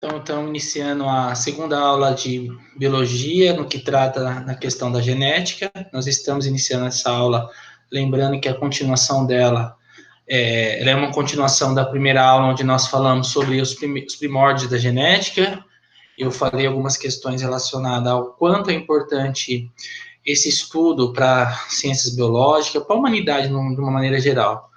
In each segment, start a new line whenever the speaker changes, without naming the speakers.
Então, estamos iniciando a segunda aula de biologia, no que trata na questão da genética. Nós estamos iniciando essa aula, lembrando que a continuação dela ela é uma continuação da primeira aula, onde nós falamos sobre os primórdios da genética. Eu falei algumas questões relacionadas ao quanto é importante esse estudo para ciências biológicas, para a humanidade de uma maneira geral.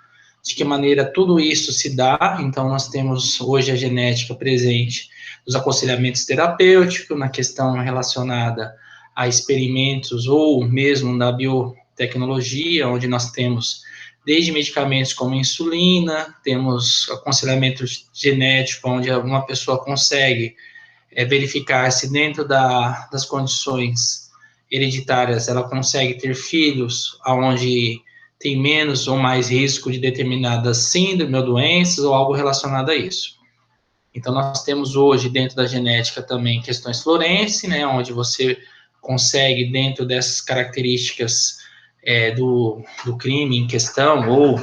De que maneira tudo isso se dá. Então, nós temos hoje a genética presente nos aconselhamentos terapêuticos, na questão relacionada a experimentos ou mesmo na biotecnologia, onde nós temos desde medicamentos como insulina, temos aconselhamento genético, onde uma pessoa consegue verificar se dentro das condições hereditárias ela consegue ter filhos onde tem menos ou mais risco de determinadas síndromes ou doenças ou algo relacionado a isso. Então, nós temos hoje, dentro da genética, também questões florense, né, onde você consegue, dentro dessas características do crime em questão ou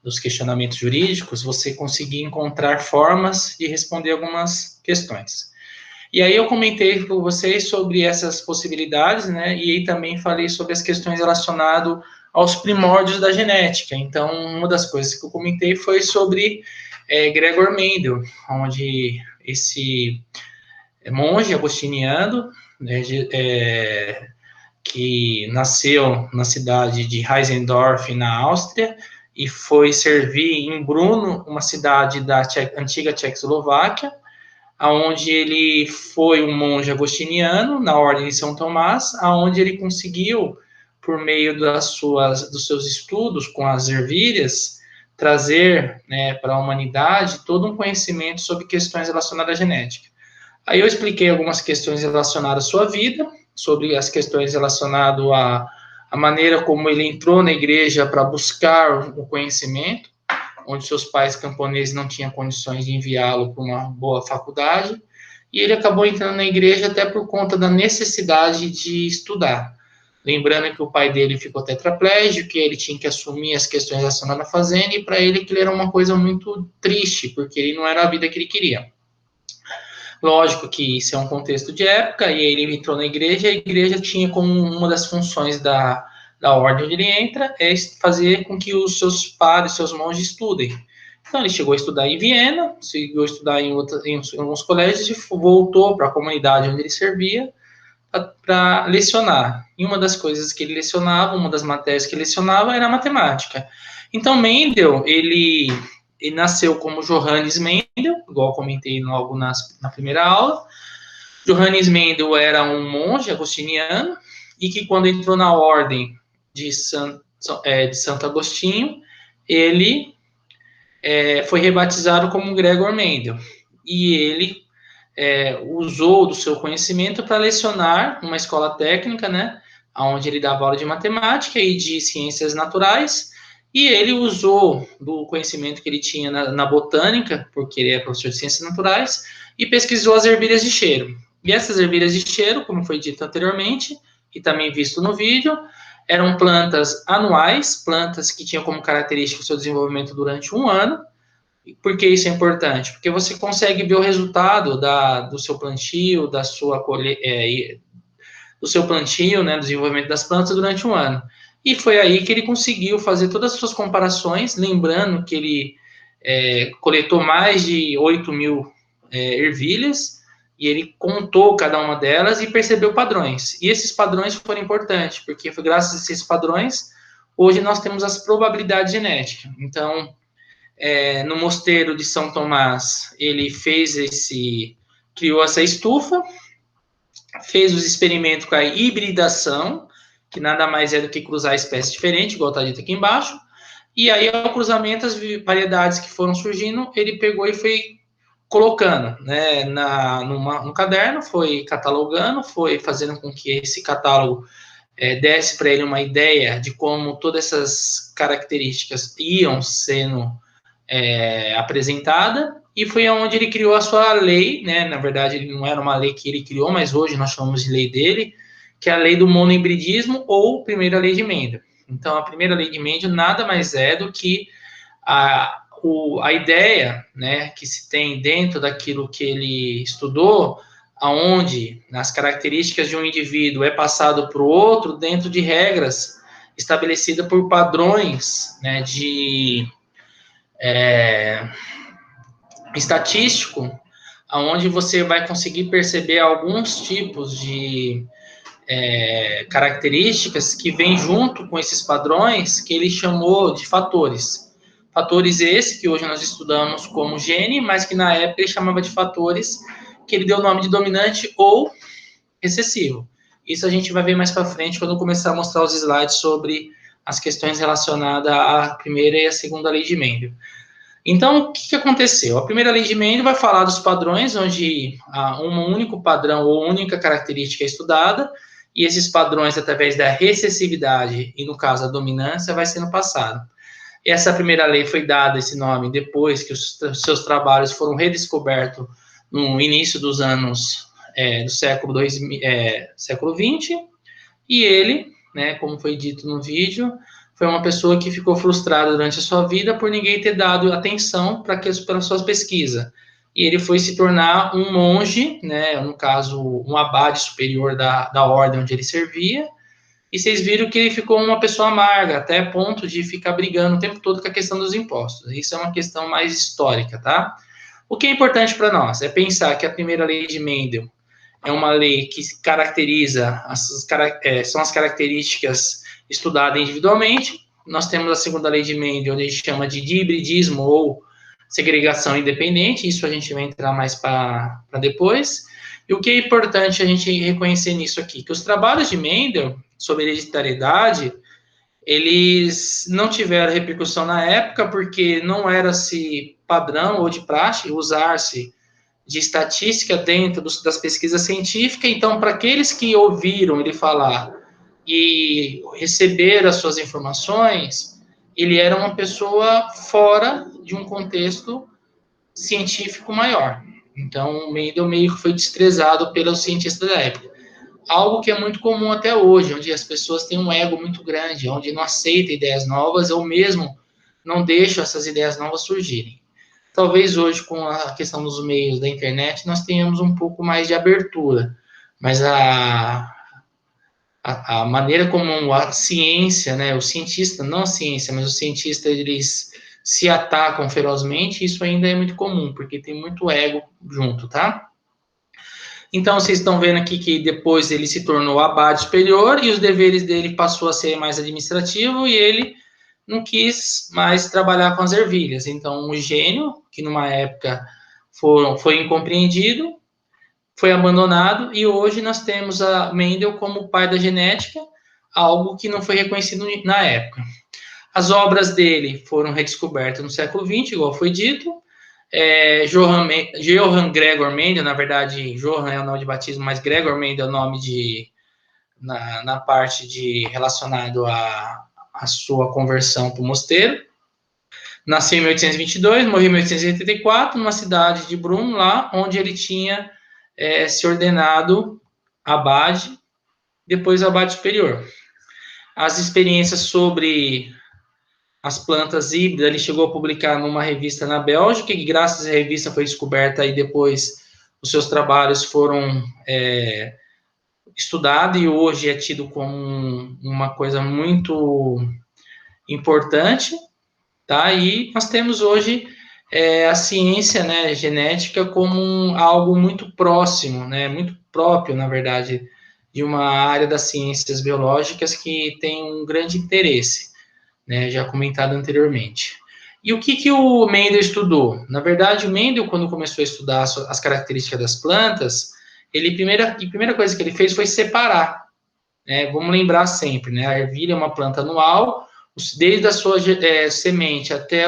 dos questionamentos jurídicos, você conseguir encontrar formas de responder algumas questões. E aí eu comentei com vocês sobre essas possibilidades, né? E aí também falei sobre as questões relacionadas aos primórdios da genética. Então, uma das coisas que eu comentei foi sobre Gregor Mendel, onde esse monge agostiniano, né, que nasceu na cidade de Heisendorf, na Áustria, e foi servir em Brno, uma cidade da antiga Tchecoslováquia, aonde ele foi um monge agostiniano na Ordem de São Tomás, aonde ele conseguiu, por meio dos seus estudos com as ervilhas, trazer, né, para a humanidade todo um conhecimento sobre questões relacionadas à genética. Aí eu expliquei algumas questões relacionadas à sua vida, sobre as questões relacionadas à maneira como ele entrou na igreja para buscar o conhecimento, onde seus pais camponeses não tinham condições de enviá-lo para uma boa faculdade, e ele acabou entrando na igreja até por conta da necessidade de estudar. Lembrando que o pai dele ficou tetraplégico, que ele tinha que assumir as questões relacionadas à fazenda, e para ele aquilo era uma coisa muito triste, porque ele não era a vida que ele queria. Lógico que isso é um contexto de época, e ele entrou na igreja, e a igreja tinha como uma das funções da ordem onde ele entra, é fazer com que os seus padres, seus monges estudem. Então, ele chegou a estudar em Viena, chegou a estudar em alguns colégios e voltou para a comunidade onde ele servia para lecionar. E uma das coisas que ele lecionava, uma das matérias que ele lecionava era a matemática. Então, Mendel, ele nasceu como Johannes Mendel, igual comentei logo na primeira aula. Johannes Mendel era um monge agostiniano e que, quando entrou na ordem de Santo Agostinho, ele foi rebatizado como Gregor Mendel. E ele usou do seu conhecimento para lecionar numa escola técnica, né, onde ele dava aula de matemática e de ciências naturais, e ele usou do conhecimento que ele tinha na botânica, porque ele é professor de ciências naturais, e pesquisou as ervilhas de cheiro. E essas ervilhas de cheiro, como foi dito anteriormente, e também visto no vídeo, eram plantas anuais, plantas que tinham como característica o seu desenvolvimento durante um ano. Por que isso é importante? Porque você consegue ver o resultado do seu plantio, do seu plantio, né, do desenvolvimento das plantas durante um ano. E foi aí que ele conseguiu fazer todas as suas comparações, lembrando que ele coletou mais de 8.000 ervilhas, e ele contou cada uma delas e percebeu padrões. E esses padrões foram importantes, porque foi graças a esses padrões, hoje nós temos as probabilidades genéticas. Então, no mosteiro de São Tomás, ele criou essa estufa, fez os experimentos com a hibridação, que nada mais é do que cruzar espécies diferentes, igual está dito aqui embaixo, e aí, ao cruzamento, as variedades que foram surgindo, ele pegou e foi colocando, né, num caderno, foi catalogando, foi fazendo com que esse catálogo desse para ele uma ideia de como todas essas características iam sendo apresentada, e foi onde ele criou a sua lei, né? Na verdade, ele não era uma lei que ele criou, mas hoje nós chamamos de lei dele, que é a lei do monohibridismo ou primeira lei de Mendel. Então, a primeira lei de Mendel nada mais é do que a ideia, né, que se tem dentro daquilo que ele estudou, aonde as características de um indivíduo é passado para o outro dentro de regras estabelecidas por padrões, né, de estatístico, aonde você vai conseguir perceber alguns tipos de características que vêm junto com esses padrões que ele chamou de fatores. Fatores esses que hoje nós estudamos como gene, mas que na época ele chamava de fatores, que ele deu o nome de dominante ou recessivo. Isso a gente vai ver mais para frente quando eu começar a mostrar os slides sobre as questões relacionadas à primeira e à segunda lei de Mendel. Então, o que aconteceu? A primeira lei de Mendel vai falar dos padrões, onde um único padrão ou única característica é estudada, e esses padrões, através da recessividade, e no caso a dominância, vai sendo passado. Essa primeira lei foi dada esse nome depois que os seus trabalhos foram redescobertos no início dos anos do século XX, e ele, né, como foi dito no vídeo, foi uma pessoa que ficou frustrada durante a sua vida por ninguém ter dado atenção para as suas pesquisas. E ele foi se tornar um monge, né, no caso, um abade superior da ordem onde ele servia, e vocês viram que ele ficou uma pessoa amarga, até ponto de ficar brigando o tempo todo com a questão dos impostos. Isso é uma questão mais histórica, tá? O que é importante para nós é pensar que a primeira lei de Mendel é uma lei que caracteriza, são as características estudadas individualmente. Nós temos a segunda lei de Mendel, onde a gente chama de hibridismo ou segregação independente, isso a gente vai entrar mais para depois. E o que é importante a gente reconhecer nisso aqui? Que os trabalhos de Mendel sobre hereditariedade, eles não tiveram repercussão na época, porque não era-se padrão ou de praxe usar-se de estatística dentro das pesquisas científicas. Então, para aqueles que ouviram ele falar e receberam as suas informações, ele era uma pessoa fora de um contexto científico maior. Então, Mendel meio que foi desprezado pelos cientistas da época. Algo que é muito comum até hoje, onde as pessoas têm um ego muito grande, onde não aceitam ideias novas ou mesmo não deixam essas ideias novas surgirem. Talvez hoje, com a questão dos meios da internet, nós tenhamos um pouco mais de abertura, mas a maneira como a ciência, né, o cientista, não a ciência, mas o cientista, eles se atacam ferozmente, isso ainda é muito comum, porque tem muito ego junto, tá? Então, vocês estão vendo aqui que depois ele se tornou abade superior e os deveres dele passou a ser mais administrativo e ele não quis mais trabalhar com as ervilhas. Então, o gênio, que numa época foi incompreendido, foi abandonado e hoje nós temos a Mendel como pai da genética, algo que não foi reconhecido na época. As obras dele foram redescobertas no século XX, igual foi dito. Johann Gregor Mendel, na verdade, Johann é o nome de batismo, mas Gregor Mendel é o nome na parte relacionado à sua conversão para o mosteiro. Nasceu em 1822, morreu em 1884, numa cidade de Brunn, lá onde ele tinha se ordenado abade, depois abade superior. As experiências sobre as plantas híbridas, ele chegou a publicar numa revista na Bélgica, e graças à revista foi descoberta, e depois os seus trabalhos foram estudados, e hoje é tido como uma coisa muito importante, tá? E nós temos hoje a ciência, né, genética como algo muito próximo, né, muito próprio, na verdade, de uma área das ciências biológicas que tem um grande interesse, né, já comentado anteriormente. E o que o Mendel estudou? Na verdade, o Mendel, quando começou a estudar as características das plantas, a primeira coisa que ele fez foi separar, né? Vamos lembrar sempre, né? A ervilha é uma planta anual, desde a sua semente até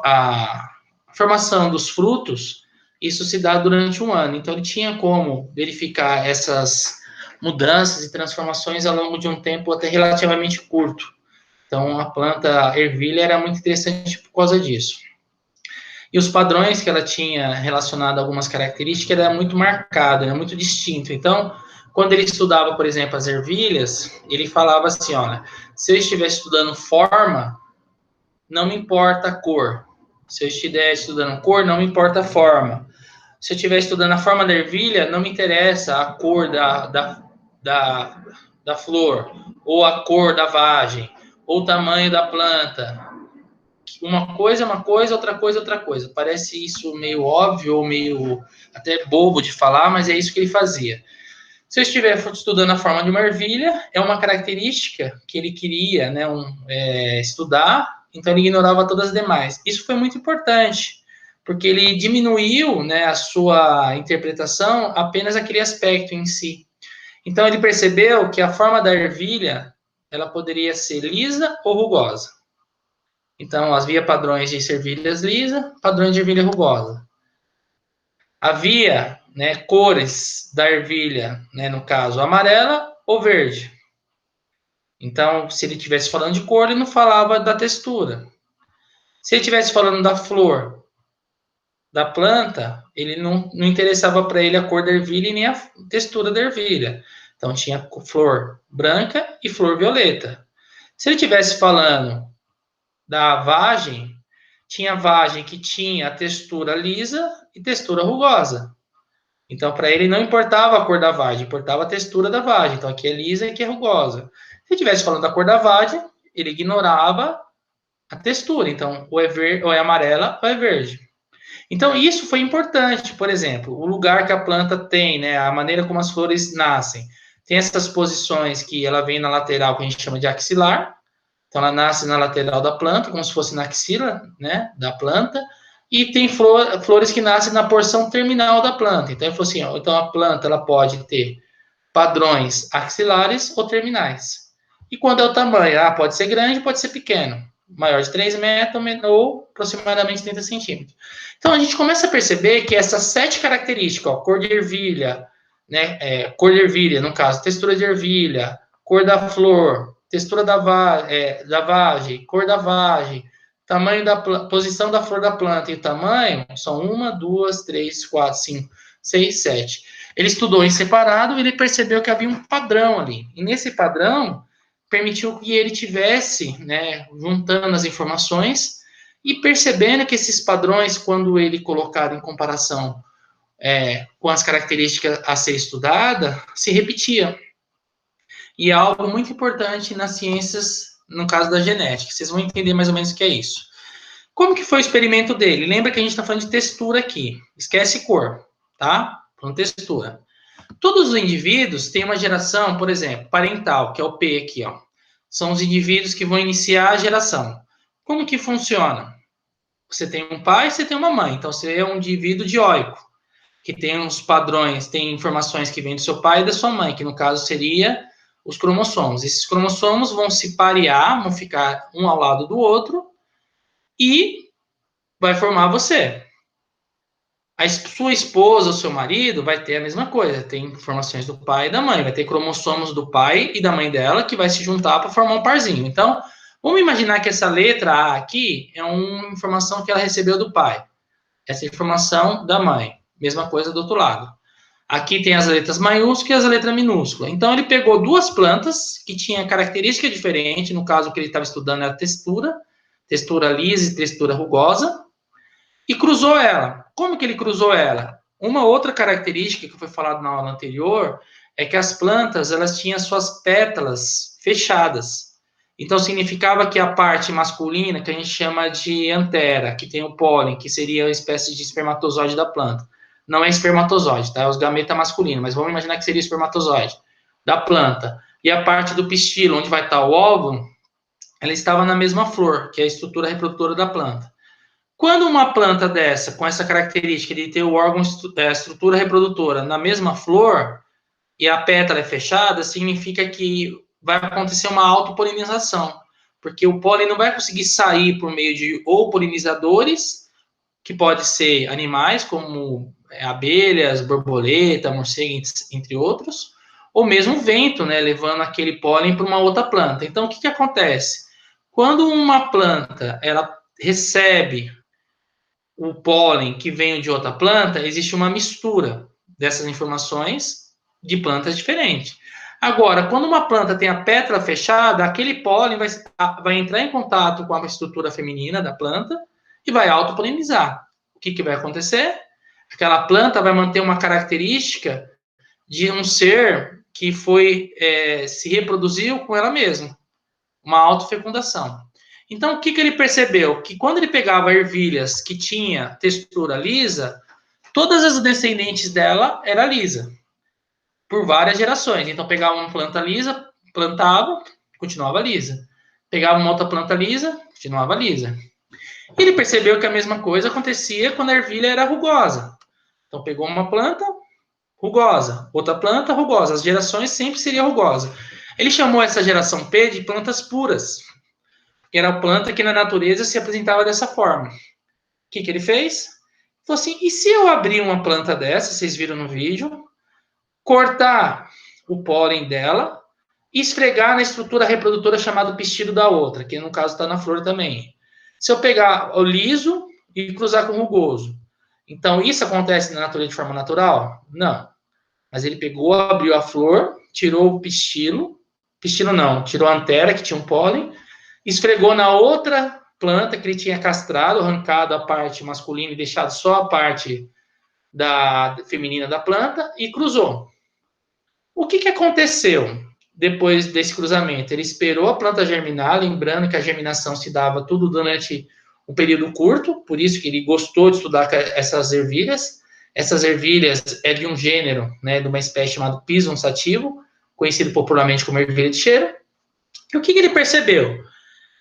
a formação dos frutos, isso se dá durante um ano. Então, ele tinha como verificar essas mudanças e transformações ao longo de um tempo até relativamente curto. Então, a planta ervilha era muito interessante por causa disso. E os padrões que ela tinha relacionado a algumas características era muito marcado, era muito distinto. Então, quando ele estudava, por exemplo, as ervilhas, ele falava assim, olha, se eu estivesse estudando forma, não me importa a cor. Se eu estiver estudando cor, não me importa a forma. Se eu estiver estudando a forma da ervilha, não me interessa a cor da flor, ou a cor da vagem, ou o tamanho da planta. Uma coisa é uma coisa, outra coisa é outra coisa. Parece isso meio óbvio, ou meio até bobo de falar, mas é isso que ele fazia. Se eu estiver estudando a forma de uma ervilha, é uma característica que ele queria, né, estudar, então ele ignorava todas as demais. Isso foi muito importante, porque ele diminuiu, né, a sua interpretação apenas aquele aspecto em si. Então ele percebeu que a forma da ervilha, ela poderia ser lisa ou rugosa. Então havia padrões de ervilhas lisa, padrões de ervilha rugosa. Havia, né, cores da ervilha, né, no caso amarela ou verde. Então, se ele estivesse falando de cor, ele não falava da textura. Se ele estivesse falando da flor, da planta, ele não interessava para ele a cor da ervilha e nem a textura da ervilha. Então, tinha flor branca e flor violeta. Se ele estivesse falando da vagem, tinha vagem que tinha a textura lisa e textura rugosa. Então, para ele não importava a cor da vagem, importava a textura da vagem. Então, aqui é lisa e aqui é rugosa. Se ele estivesse falando da cor da vagem, ele ignorava a textura. Então, ou é amarela ou é verde. Então, isso foi importante. Por exemplo, o lugar que a planta tem, né, a maneira como as flores nascem. Tem essas posições que ela vem na lateral, que a gente chama de axilar. Então, ela nasce na lateral da planta, como se fosse na axila, né, da planta. E tem flores que nascem na porção terminal da planta. Então, ele falou assim, ó, então a planta ela pode ter padrões axilares ou terminais. E quando é o tamanho? Ah, pode ser grande, pode ser pequeno. Maior de 3 metros ou aproximadamente 30 centímetros. Então, a gente começa a perceber que essas 7 características, ó, cor de ervilha, né, cor de ervilha, no caso, textura de ervilha, cor da flor, textura da vagem, cor da vagem, tamanho da posição da flor da planta e o tamanho, são 1, 2, 3, 4, 5, 6, 7. Ele estudou em separado e ele percebeu que havia um padrão ali. E nesse padrão, permitiu que ele tivesse, né, juntando as informações e percebendo que esses padrões, quando ele colocado em comparação com as características a ser estudada, se repetiam. E é algo muito importante nas ciências, no caso da genética. Vocês vão entender mais ou menos o que é isso. Como que foi o experimento dele? Lembra que a gente está falando de textura aqui. Esquece cor, tá? Falando textura. Todos os indivíduos têm uma geração, por exemplo, parental, que é o P aqui, ó. São os indivíduos que vão iniciar a geração. Como que funciona? Você tem um pai, você tem uma mãe. Então, você é um indivíduo dioico, que tem uns padrões, tem informações que vêm do seu pai e da sua mãe, que no caso seria os cromossomos. Esses cromossomos vão se parear, vão ficar um ao lado do outro e vai formar você. A sua esposa ou seu marido vai ter a mesma coisa, tem informações do pai e da mãe, vai ter cromossomos do pai e da mãe dela que vai se juntar para formar um parzinho. Então, vamos imaginar que essa letra A aqui é uma informação que ela recebeu do pai. Essa informação da mãe. Mesma coisa do outro lado. Aqui tem as letras maiúsculas e as letras minúsculas. Então, ele pegou duas plantas que tinham característica diferente. No caso, o que ele estava estudando era a textura lisa e textura rugosa, e cruzou ela. Como que ele cruzou ela? Uma outra característica que foi falado na aula anterior é que as plantas elas tinham suas pétalas fechadas. Então significava que a parte masculina, que a gente chama de antera, que tem o pólen, que seria uma espécie de espermatozoide da planta. Não é espermatozoide, tá? É os gametas masculinos, mas vamos imaginar que seria o espermatozoide da planta. E a parte do pistilo, onde vai estar o óvulo, ela estava na mesma flor, que é a estrutura reprodutora da planta. Quando uma planta dessa, com essa característica de ter o órgão, a estrutura reprodutora na mesma flor, e a pétala é fechada, significa que vai acontecer uma autopolinização, porque o pólen não vai conseguir sair por meio de ou polinizadores, que pode ser animais, como abelhas, borboleta, morcego, entre outros, ou mesmo vento, né, levando aquele pólen para uma outra planta. Então, o que acontece? Quando uma planta ela recebe o pólen que vem de outra planta, existe uma mistura dessas informações de plantas diferentes. Agora, quando uma planta tem a pétala fechada, aquele pólen vai entrar em contato com a estrutura feminina da planta e vai autopolinizar. O que vai acontecer? Aquela planta vai manter uma característica de um ser que se reproduziu com ela mesma, uma autofecundação. Então, o que ele percebeu? Que quando ele pegava ervilhas que tinha textura lisa, todas as descendentes dela era lisa, por várias gerações. Então, pegava uma planta lisa, plantava, continuava lisa. Pegava uma outra planta lisa, continuava lisa. E ele percebeu que a mesma coisa acontecia quando a ervilha era rugosa. Então, pegou uma planta rugosa, outra planta rugosa. As gerações sempre seriam rugosas. Ele chamou essa geração P de plantas puras, que era a planta que na natureza se apresentava dessa forma. O que ele fez? Falou assim, e se eu abrir uma planta dessa, vocês viram no vídeo, cortar o pólen dela e esfregar na estrutura reprodutora chamada pistilo da outra, que no caso está na flor também. Se eu pegar o liso e cruzar com o rugoso, então isso acontece na natureza de forma natural? Não. Mas ele pegou, abriu a flor, tirou o pistilo não, tirou a antera, que tinha um pólen, esfregou na outra planta que ele tinha castrado, arrancado a parte masculina e deixado só a parte feminina da planta e cruzou. O que aconteceu depois desse cruzamento? Ele esperou a planta germinar, lembrando que a germinação se dava tudo durante um período curto, por isso que ele gostou de estudar essas ervilhas. Essas ervilhas é de um gênero, né, de uma espécie chamada Pisum sativo, conhecido popularmente como ervilha de cheiro. E o que ele percebeu?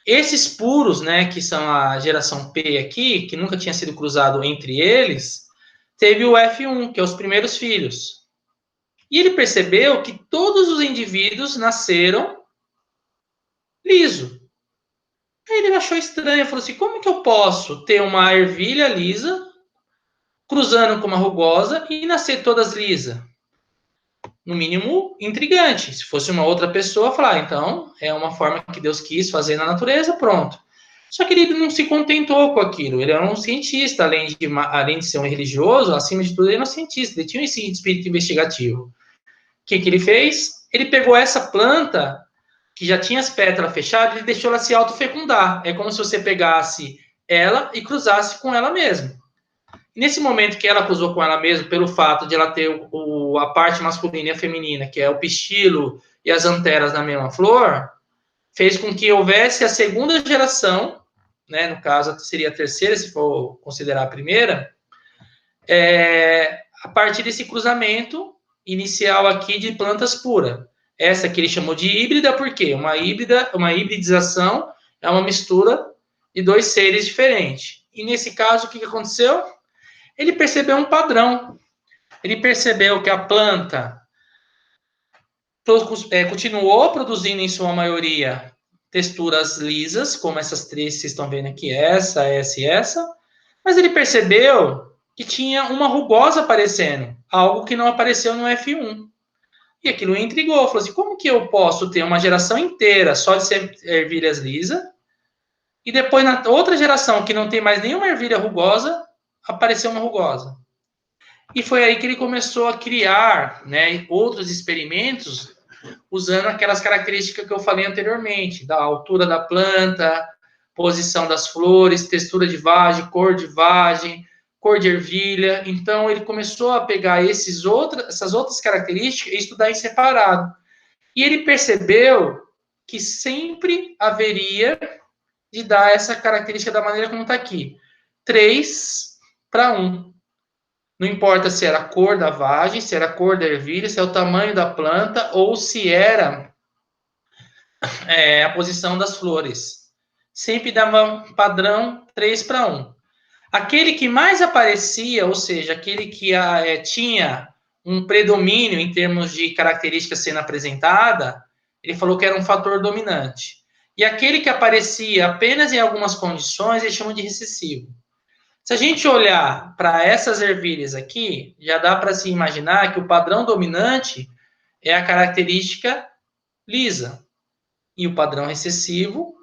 Esses puros, né, que são a geração P aqui, que nunca tinha sido cruzado entre eles, teve o F1, que é os primeiros filhos. E ele percebeu que todos os indivíduos nasceram liso. Aí ele achou estranho, falou assim, como que eu posso ter uma ervilha lisa, cruzando com uma rugosa e nascer todas lisas? No mínimo, intrigante. Se fosse uma outra pessoa, falar, então, é uma forma que Deus quis fazer na natureza, pronto. Só que ele não se contentou com aquilo. Ele era um cientista, além de ser um religioso, acima de tudo, ele era um cientista. Ele tinha esse espírito investigativo. O que ele fez? Ele pegou essa planta, que já tinha as pétalas fechadas, e deixou ela se autofecundar. É como se você pegasse ela e cruzasse com ela mesma. Nesse momento que ela cruzou com ela mesma, pelo fato de ela ter a parte masculina e a feminina, que é o pistilo e as anteras na mesma flor, fez com que houvesse a segunda geração, né, no caso seria a terceira, se for considerar a primeira, a partir desse cruzamento inicial aqui de plantas puras. Essa que ele chamou de híbrida, por quê? Uma hibridização é uma mistura de dois seres diferentes. E nesse caso, o que aconteceu? Ele percebeu um padrão. Ele percebeu que a planta continuou produzindo, em sua maioria, texturas lisas, como essas três que vocês estão vendo aqui, essa e essa, mas ele percebeu que tinha uma rugosa aparecendo, algo que não apareceu no F1. E aquilo o intrigou, falou assim, como que eu posso ter uma geração inteira só de ervilhas lisas, e depois na outra geração, que não tem mais nenhuma ervilha rugosa, apareceu uma rugosa? E foi aí que ele começou a criar, né, outros experimentos usando aquelas características que eu falei anteriormente, da altura da planta, posição das flores, textura de vagem, cor de ervilha. Então, ele começou a pegar essas outras características e estudar em separado. E ele percebeu que sempre haveria de dar essa característica da maneira como está aqui. 3:1. Não importa se era a cor da vagem, se era a cor da ervilha, se é o tamanho da planta ou se era a posição das flores. Sempre dava um padrão 3:1. Aquele que mais aparecia, ou seja, aquele que tinha um predomínio em termos de características sendo apresentada, ele falou que era um fator dominante. E aquele que aparecia apenas em algumas condições, ele chama de recessivo. Se a gente olhar para essas ervilhas aqui, já dá para se imaginar que o padrão dominante é a característica lisa. E o padrão recessivo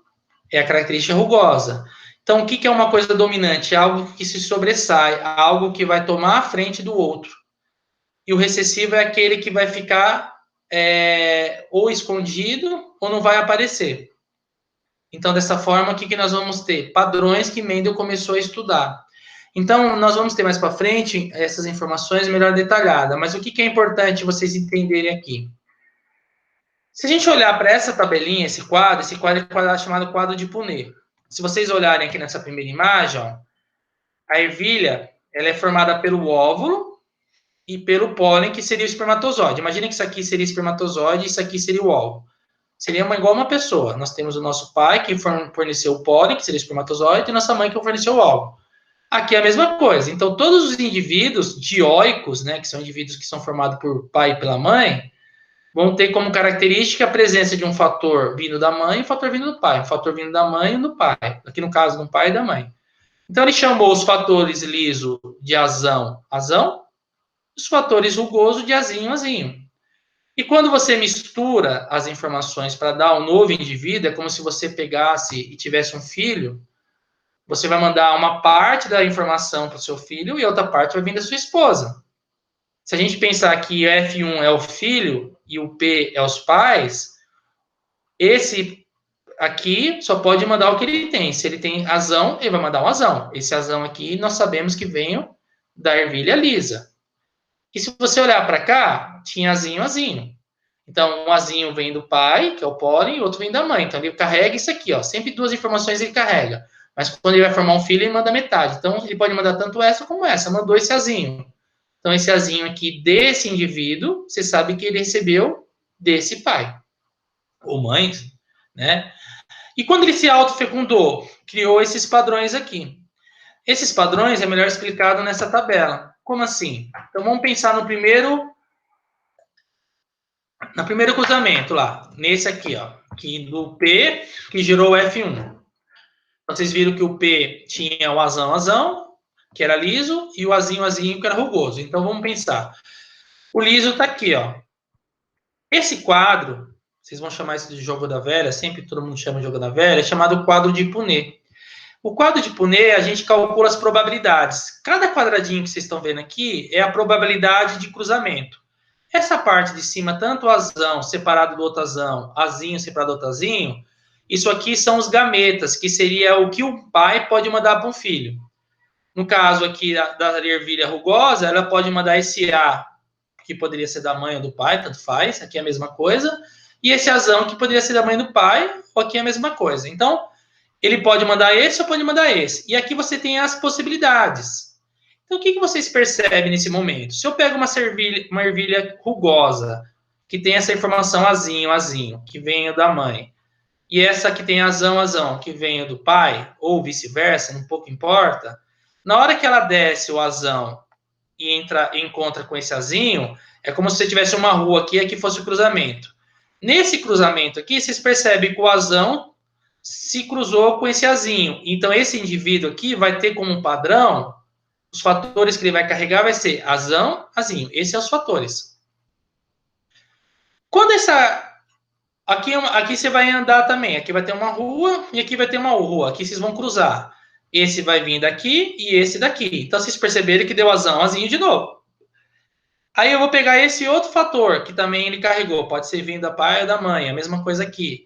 é a característica rugosa. Então, o que é uma coisa dominante? É algo que se sobressai, algo que vai tomar a frente do outro. E o recessivo é aquele que vai ficar ou escondido ou não vai aparecer. Então, dessa forma, o que nós vamos ter? Padrões que Mendel começou a estudar. Então, nós vamos ter mais para frente essas informações melhor detalhadas. Mas o que é importante vocês entenderem aqui? Se a gente olhar para essa tabelinha, esse quadro é quadrado chamado quadro de Punnett. Se vocês olharem aqui nessa primeira imagem, ó, a ervilha ela é formada pelo óvulo e pelo pólen, que seria o espermatozoide. Imagina que isso aqui seria espermatozoide e isso aqui seria o óvulo. Seria igual uma pessoa. Nós temos o nosso pai, que forneceu o pólen, que seria o espermatozoide, e nossa mãe, que forneceu o óvulo. Aqui é a mesma coisa. Então, todos os indivíduos dioicos, né, que são indivíduos que são formados por pai e pela mãe, vão ter como característica a presença de um fator vindo da mãe e um fator vindo do pai. Um fator vindo da mãe e do pai. Aqui no caso, do pai e da mãe. Então, ele chamou os fatores liso de azão, azão, os fatores rugoso de azinho, azinho. E quando você mistura as informações para dar um novo indivíduo, é como se você pegasse e tivesse um filho, você vai mandar uma parte da informação para o seu filho e outra parte vai vir da sua esposa. Se a gente pensar que F1 é o filho e o P é os pais, esse aqui só pode mandar o que ele tem. Se ele tem azão, ele vai mandar um azão. Esse azão aqui nós sabemos que vem da ervilha lisa. E se você olhar para cá, tinha azinho, azinho. Então, um azinho vem do pai, que é o pólen, e o outro vem da mãe. Então, ele carrega isso aqui, ó. Sempre duas informações ele carrega. Mas quando ele vai formar um filho, ele manda metade. Então, ele pode mandar tanto essa como essa. Mandou esse azinho. Então, esse azinho aqui desse indivíduo, você sabe que ele recebeu desse pai. Ou mãe, né? E quando ele se autofecundou, criou esses padrões aqui. Esses padrões é melhor explicado nessa tabela. Como assim? Então, vamos pensar no primeiro cruzamento lá, nesse aqui, ó, que do P que gerou o F1. Então, vocês viram que o P tinha o azão, azão, que era liso, e o azinho, azinho, que era rugoso. Então, vamos pensar. O liso tá aqui, ó. Esse quadro, vocês vão chamar isso de jogo da velha, sempre todo mundo chama de jogo da velha, é chamado quadro de Punnett. O quadro de Punnett, a gente calcula as probabilidades. Cada quadradinho que vocês estão vendo aqui é a probabilidade de cruzamento. Essa parte de cima, tanto o azão separado do outro azão, azinho separado do outro azinho, isso aqui são os gametas, que seria o que o pai pode mandar para um filho. No caso aqui da ervilha rugosa, ela pode mandar esse A, que poderia ser da mãe ou do pai, tanto faz, aqui é a mesma coisa, e esse azão, que poderia ser da mãe ou do pai, ou aqui é a mesma coisa. Então, ele pode mandar esse ou pode mandar esse. E aqui você tem as possibilidades. Então, o que vocês percebem nesse momento? Se eu pego uma ervilha rugosa, que tem essa informação azinho, azinho, que vem da mãe, e essa que tem azão, azão, que vem do pai, ou vice-versa, não pouco importa, na hora que ela desce o azão e encontra com esse azinho, é como se você tivesse uma rua aqui e aqui fosse o cruzamento. Nesse cruzamento aqui, vocês percebem que o azão se cruzou com esse azinho. Então, esse indivíduo aqui vai ter como padrão, os fatores que ele vai carregar vai ser azão, azinho. Esses são os fatores. Quando essa... Aqui você vai andar também. Aqui vai ter uma rua e aqui vai ter uma rua. Aqui vocês vão cruzar. Esse vai vir daqui e esse daqui. Então, vocês perceberam que deu azão, azinho de novo. Aí eu vou pegar esse outro fator que também ele carregou. Pode ser vindo da pai ou da mãe. A mesma coisa aqui.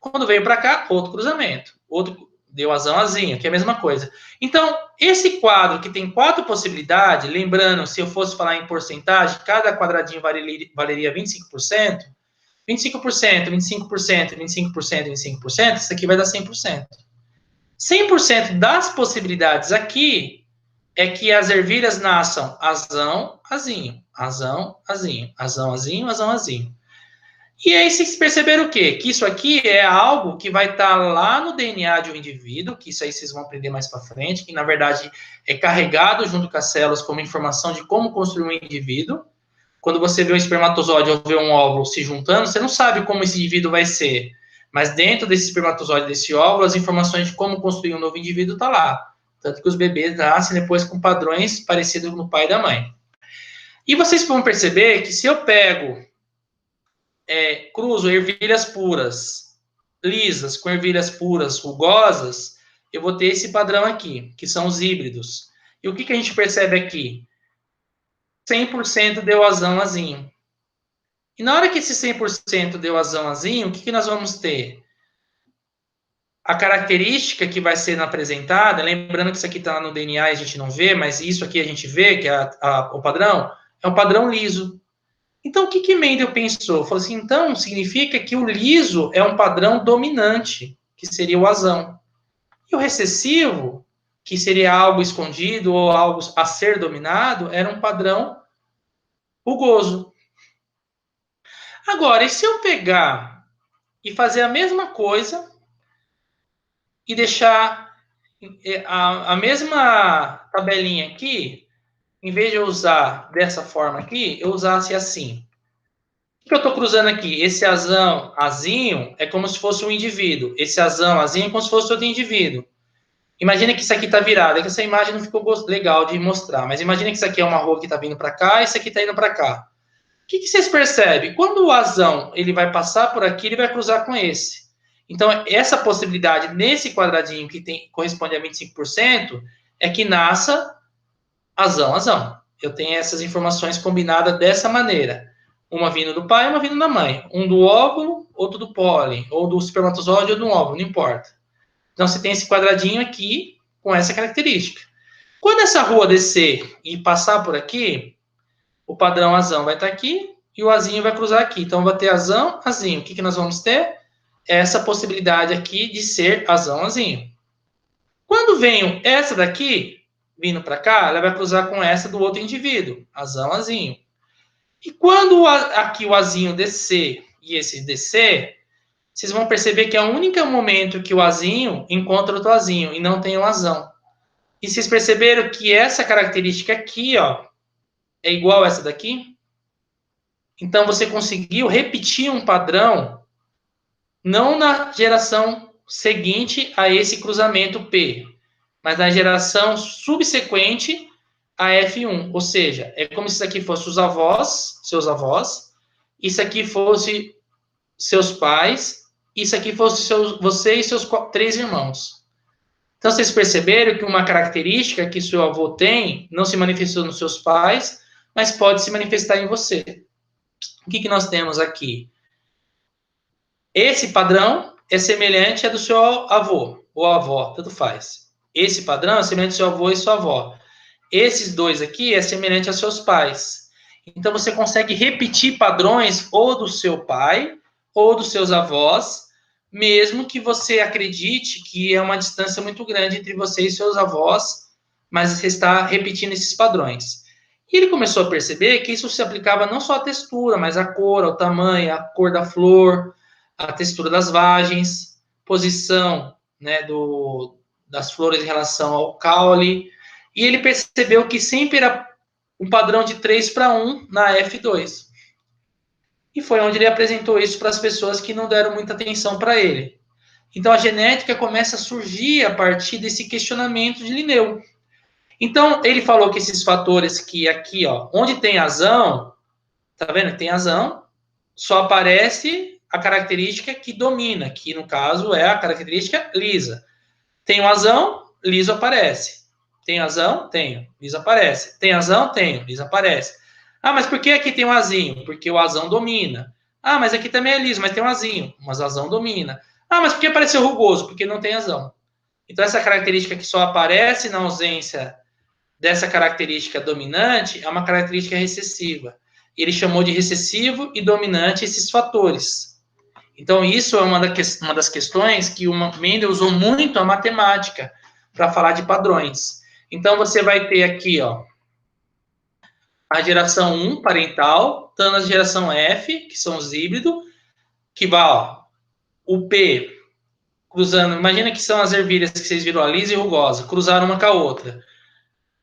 Quando veio para cá, outro cruzamento. Outro deu azão, azinho, que é a mesma coisa. Então, esse quadro que tem 4 possibilidades, lembrando, se eu fosse falar em porcentagem, cada quadradinho valeria 25%, 25%, 25%, 25%, 25%, isso aqui vai dar 100%. 100% das possibilidades aqui é que as ervilhas nasçam azão, azinho, azão, azinho, azão, azinho, azão, azinho. E aí vocês perceberam o quê? Que isso aqui é algo que vai estar lá no DNA de um indivíduo, que isso aí vocês vão aprender mais para frente, que na verdade é carregado junto com as células como informação de como construir um indivíduo. Quando você vê um espermatozoide ou vê um óvulo se juntando, você não sabe como esse indivíduo vai ser. Mas dentro desse espermatozoide, desse óvulo, as informações de como construir um novo indivíduo estão lá. Tanto que os bebês nascem depois com padrões parecidos no pai e da mãe. E vocês vão perceber que se eu pego, cruzo ervilhas puras, lisas, com ervilhas puras, rugosas, eu vou ter esse padrão aqui, que são os híbridos. E o que a gente percebe aqui? 100% deu azão, azinho. E na hora que esse 100% deu azão, azinho, o que nós vamos ter? A característica que vai sendo apresentada, lembrando que isso aqui está no DNA e a gente não vê, mas isso aqui a gente vê, que é o padrão, é um padrão liso. Então, o que Mendel pensou? Falou assim, então, significa que o liso é um padrão dominante, que seria o azão. E o recessivo, que seria algo escondido ou algo a ser dominado, era um padrão rugoso. Agora, e se eu pegar e fazer a mesma coisa e deixar a mesma tabelinha aqui, em vez de eu usar dessa forma aqui, eu usasse assim. O que eu estou cruzando aqui? Esse azão, azinho, é como se fosse um indivíduo. Esse azão, azinho, é como se fosse outro indivíduo. Imagina que isso aqui está virado. É que essa imagem não ficou legal de mostrar, mas imagina que isso aqui é uma rua que está vindo para cá e isso aqui está indo para cá. O que vocês percebem? Quando o azão ele vai passar por aqui, ele vai cruzar com esse. Então, essa possibilidade nesse quadradinho que corresponde a 25% é que nasça azão, azão. Eu tenho essas informações combinadas dessa maneira. Uma vindo do pai, uma vindo da mãe. Um do óvulo, outro do pólen, ou do espermatozoide ou do óvulo, não importa. Então, você tem esse quadradinho aqui com essa característica. Quando essa rua descer e passar por aqui, o padrão azão vai estar aqui e o azinho vai cruzar aqui. Então, vai ter azão, azinho. O que nós vamos ter? Essa possibilidade aqui de ser azão, azinho. Quando vem essa daqui, vindo para cá, ela vai cruzar com essa do outro indivíduo, azão, azinho. E quando aqui o azinho descer e esse descer, vocês vão perceber que é o único momento que o azinho encontra outro azinho e não tem o azão. E vocês perceberam que essa característica aqui, ó, é igual a essa daqui? Então, você conseguiu repetir um padrão, não na geração seguinte a esse cruzamento P, mas na geração subsequente a F1. Ou seja, é como se isso aqui fosse os avós, seus avós, isso aqui fosse seus pais, isso aqui fosse você e seus 3 irmãos. Então, vocês perceberam que uma característica que seu avô tem não se manifestou nos seus pais, mas pode se manifestar em você. O que nós temos aqui? Esse padrão é semelhante ao do seu avô ou avó, tanto faz. Esse padrão é semelhante ao seu avô e sua avó. Esses dois aqui é semelhante aos seus pais. Então, você consegue repetir padrões ou do seu pai ou dos seus avós, mesmo que você acredite que é uma distância muito grande entre você e seus avós, mas você está repetindo esses padrões. E ele começou a perceber que isso se aplicava não só à textura, mas à cor, ao tamanho, à cor da flor, à textura das vagens, posição, né, das flores em relação ao caule. E ele percebeu que sempre era um padrão de 3:1 na F2. E foi onde ele apresentou isso para as pessoas que não deram muita atenção para ele. Então, a genética começa a surgir a partir desse questionamento de Linneu. Então, ele falou que esses fatores que aqui, ó, onde tem azão, tá vendo? Tem azão, só aparece a característica que domina, que no caso é a característica lisa. Tem o azão, liso aparece. Tem azão? Tenho. Liso aparece. Tem azão? Tenho. Liso aparece. Ah, mas por que aqui tem um azinho? Porque o azão domina. Ah, mas aqui também é liso, mas tem um azinho. Mas o azão domina. Ah, mas por que apareceu rugoso? Porque não tem azão. Então, essa característica que só aparece na ausência dessa característica dominante é uma característica recessiva. Ele chamou de recessivo e dominante esses fatores. Então, isso é uma das questões que o Mendel usou muito a matemática para falar de padrões. Então, você vai ter aqui, ó, a geração 1 parental, estando a geração F, que são os híbridos, que vai, ó, o P cruzando, imagina que são as ervilhas que vocês viram, a lisa e rugosa, cruzaram uma com a outra.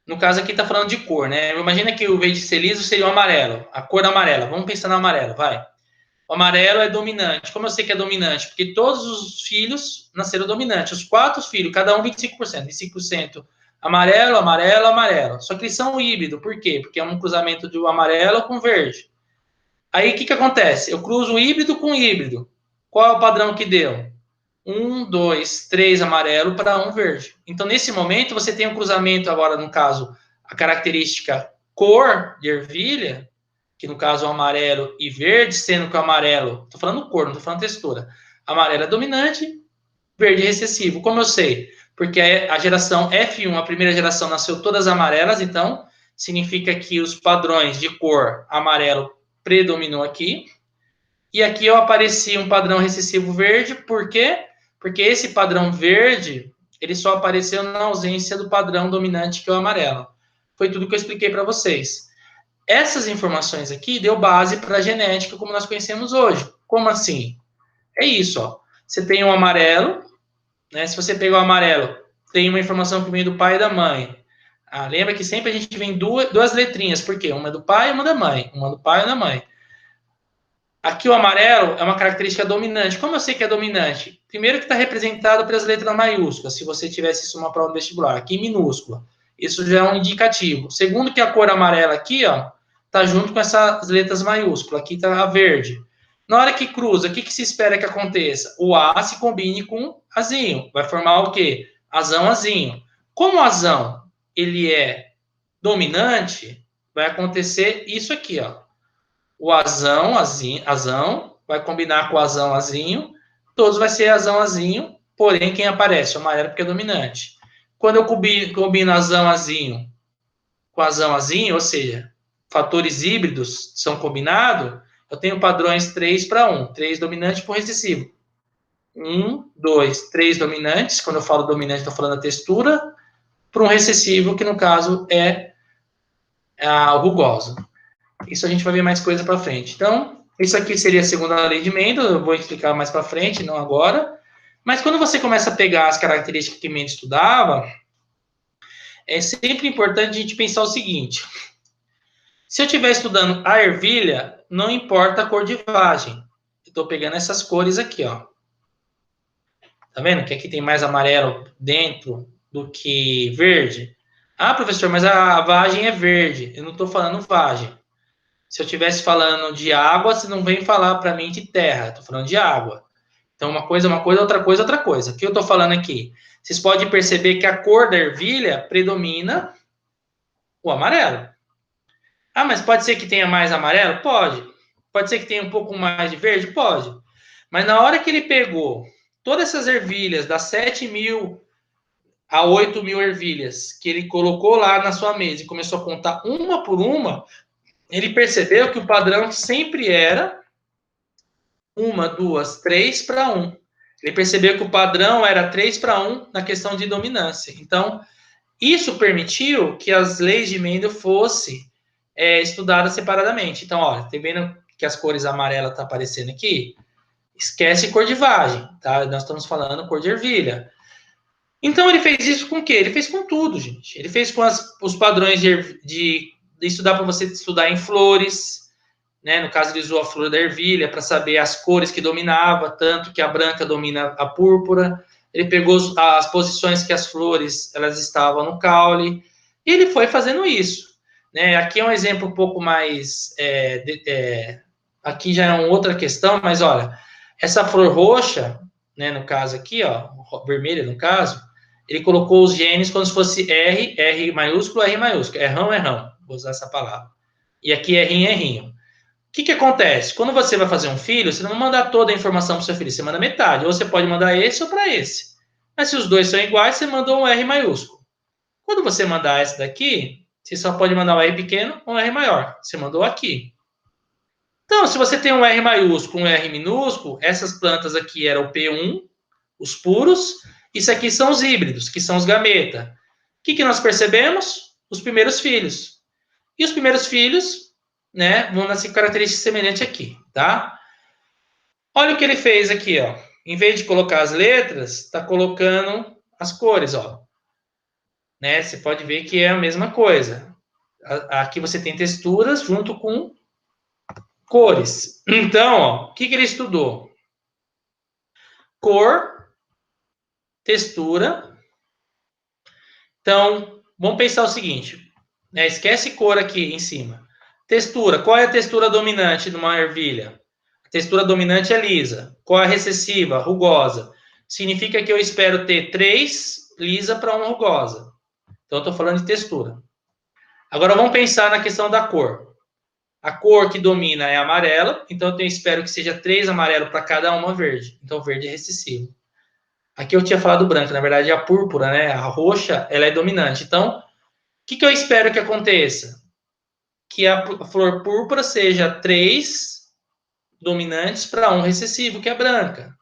No caso aqui está falando de cor, né? Imagina que o vez de ser liso seria o amarelo, a cor amarela. Vamos pensar no amarelo, vai. O amarelo é dominante. Como eu sei que é dominante? Porque todos os filhos nasceram dominantes. Os 4 filhos, cada um 25%. 25% amarelo, amarelo, amarelo. Só que eles são híbrido. Por quê? Porque é um cruzamento de amarelo com verde. Aí, o que acontece? Eu cruzo híbrido com híbrido. Qual é o padrão que deu? 1, 2, 3 amarelo para 1 verde. Então, nesse momento, você tem um cruzamento agora, no caso, a característica cor de ervilha, que no caso o amarelo e verde, sendo que o amarelo, estou falando cor, não estou falando textura, amarelo é dominante, verde é recessivo. Como eu sei? Porque a geração F1, a primeira geração, nasceu todas amarelas, então significa que os padrões de cor amarelo predominou aqui. E aqui eu apareci um padrão recessivo verde, por quê? Porque esse padrão verde, ele só apareceu na ausência do padrão dominante, que é o amarelo. Foi tudo que eu expliquei para vocês. Essas informações aqui deu base para a genética como nós conhecemos hoje. Como assim? É isso, ó. Você tem um amarelo, né? Se você pegar o amarelo, tem uma informação que vem do pai e da mãe. Lembra que sempre a gente vem duas letrinhas, por quê? Uma é do pai e uma da mãe. Uma do pai e da mãe. Aqui o amarelo é uma característica dominante. Como eu sei que é dominante? Primeiro que está representado pelas letras maiúsculas, se você tivesse isso uma prova no vestibular. Aqui minúscula. Isso já é um indicativo. Segundo que a cor amarela aqui, ó, tá junto com essas letras maiúsculas. Aqui está a verde. Na hora que cruza, o que se espera que aconteça? O A se combine com azinho. Vai formar o quê? Azão, azinho. Como o azão ele é dominante, vai acontecer isso aqui, ó. O azão, azão, vai combinar com o azão, azinho. Todos vai ser azão, azinho. Porém, quem aparece? O amarelo porque é dominante. Quando eu combino azão, azinho com azão, azinho, ou seja, fatores híbridos são combinados, eu tenho padrões 3 para 1. 3 dominante por recessivo. 1, 2, 3 dominantes. Quando eu falo dominante, estou falando a textura. Para um recessivo, que no caso é a rugosa. Isso a gente vai ver mais coisa para frente. Então, isso aqui seria a segunda lei de Mendel, eu vou explicar mais para frente, não agora. Mas quando você começa a pegar as características que Mendel estudava, é sempre importante a gente pensar o seguinte: se eu estiver estudando a ervilha, não importa a cor de vagem. Estou pegando essas cores aqui, ó. Tá vendo que aqui tem mais amarelo dentro do que verde? Ah, professor, mas a vagem é verde. Eu não estou falando vagem. Se eu estivesse falando de água, você não vem falar para mim de terra. Estou falando de água. Então, uma coisa, outra coisa, outra coisa. O que eu estou falando aqui? Vocês podem perceber que a cor da ervilha predomina o amarelo. Ah, mas pode ser que tenha mais amarelo? Pode. Pode ser que tenha um pouco mais de verde? Pode. Mas na hora que ele pegou todas essas ervilhas, das 7.000 a 8.000 ervilhas, que ele colocou lá na sua mesa e começou a contar uma por uma, ele percebeu que o padrão sempre era 1, 2, 3 para 1. Ele percebeu que o padrão era 3 para 1 na questão de dominância. Então, isso permitiu que as leis de Mendel fossem estudadas separadamente. Então, olha, tá vendo que as cores amarelas estão aparecendo aqui? Esquece cor de vagem, tá? Nós estamos falando cor de ervilha. Então, ele fez isso com o quê? Ele fez com tudo, gente. Ele fez com os padrões de estudar para você estudar em flores, né? No caso, ele usou a flor da ervilha para saber as cores que dominava, tanto que a branca domina a púrpura. Ele pegou as posições que as flores elas estavam no caule, e ele foi fazendo isso. Né? Aqui é um exemplo um pouco mais... aqui já é uma outra questão, mas olha, essa flor roxa, né, no caso aqui, ó, vermelha no caso, ele colocou os genes como se fosse R, R maiúsculo, R maiúsculo. Errão, errão. Vou usar essa palavra. E aqui errinho, errinho. O que acontece? Quando você vai fazer um filho, você não manda toda a informação para o seu filho, você manda metade. Ou você pode mandar esse ou para esse. Mas se os dois são iguais, você mandou um R maiúsculo. Quando você mandar essa daqui, você só pode mandar um R pequeno ou um R maior. Você mandou aqui. Então, se você tem um R maiúsculo, um R minúsculo, essas plantas aqui eram o P1, os puros. Isso aqui são os híbridos, que são os gameta. O que nós percebemos? Os primeiros filhos. E os primeiros filhos, né, vão nascer características semelhantes aqui, tá? Olha o que ele fez aqui, ó. Em vez de colocar as letras, está colocando as cores, ó. Né? Você pode ver que é a mesma coisa. Aqui você tem texturas junto com cores. Então, ó, o que ele estudou? Cor, textura. Então, vamos pensar o seguinte, né? Esquece cor aqui em cima. Textura, qual é a textura dominante de uma ervilha? A textura dominante é lisa. Qual é a recessiva? Rugosa. Significa que eu espero ter 3 lisa para 1 rugosa. Então, eu estou falando de textura. Agora, vamos pensar na questão da cor. A cor que domina é amarela, então eu espero que seja 3 amarelo para cada uma verde. Então, verde é recessivo. Aqui eu tinha falado branco, na verdade é a púrpura, né? A roxa, ela é dominante. Então, o que eu espero que aconteça? Que a flor púrpura seja 3 dominantes para 1 recessivo, que é branca.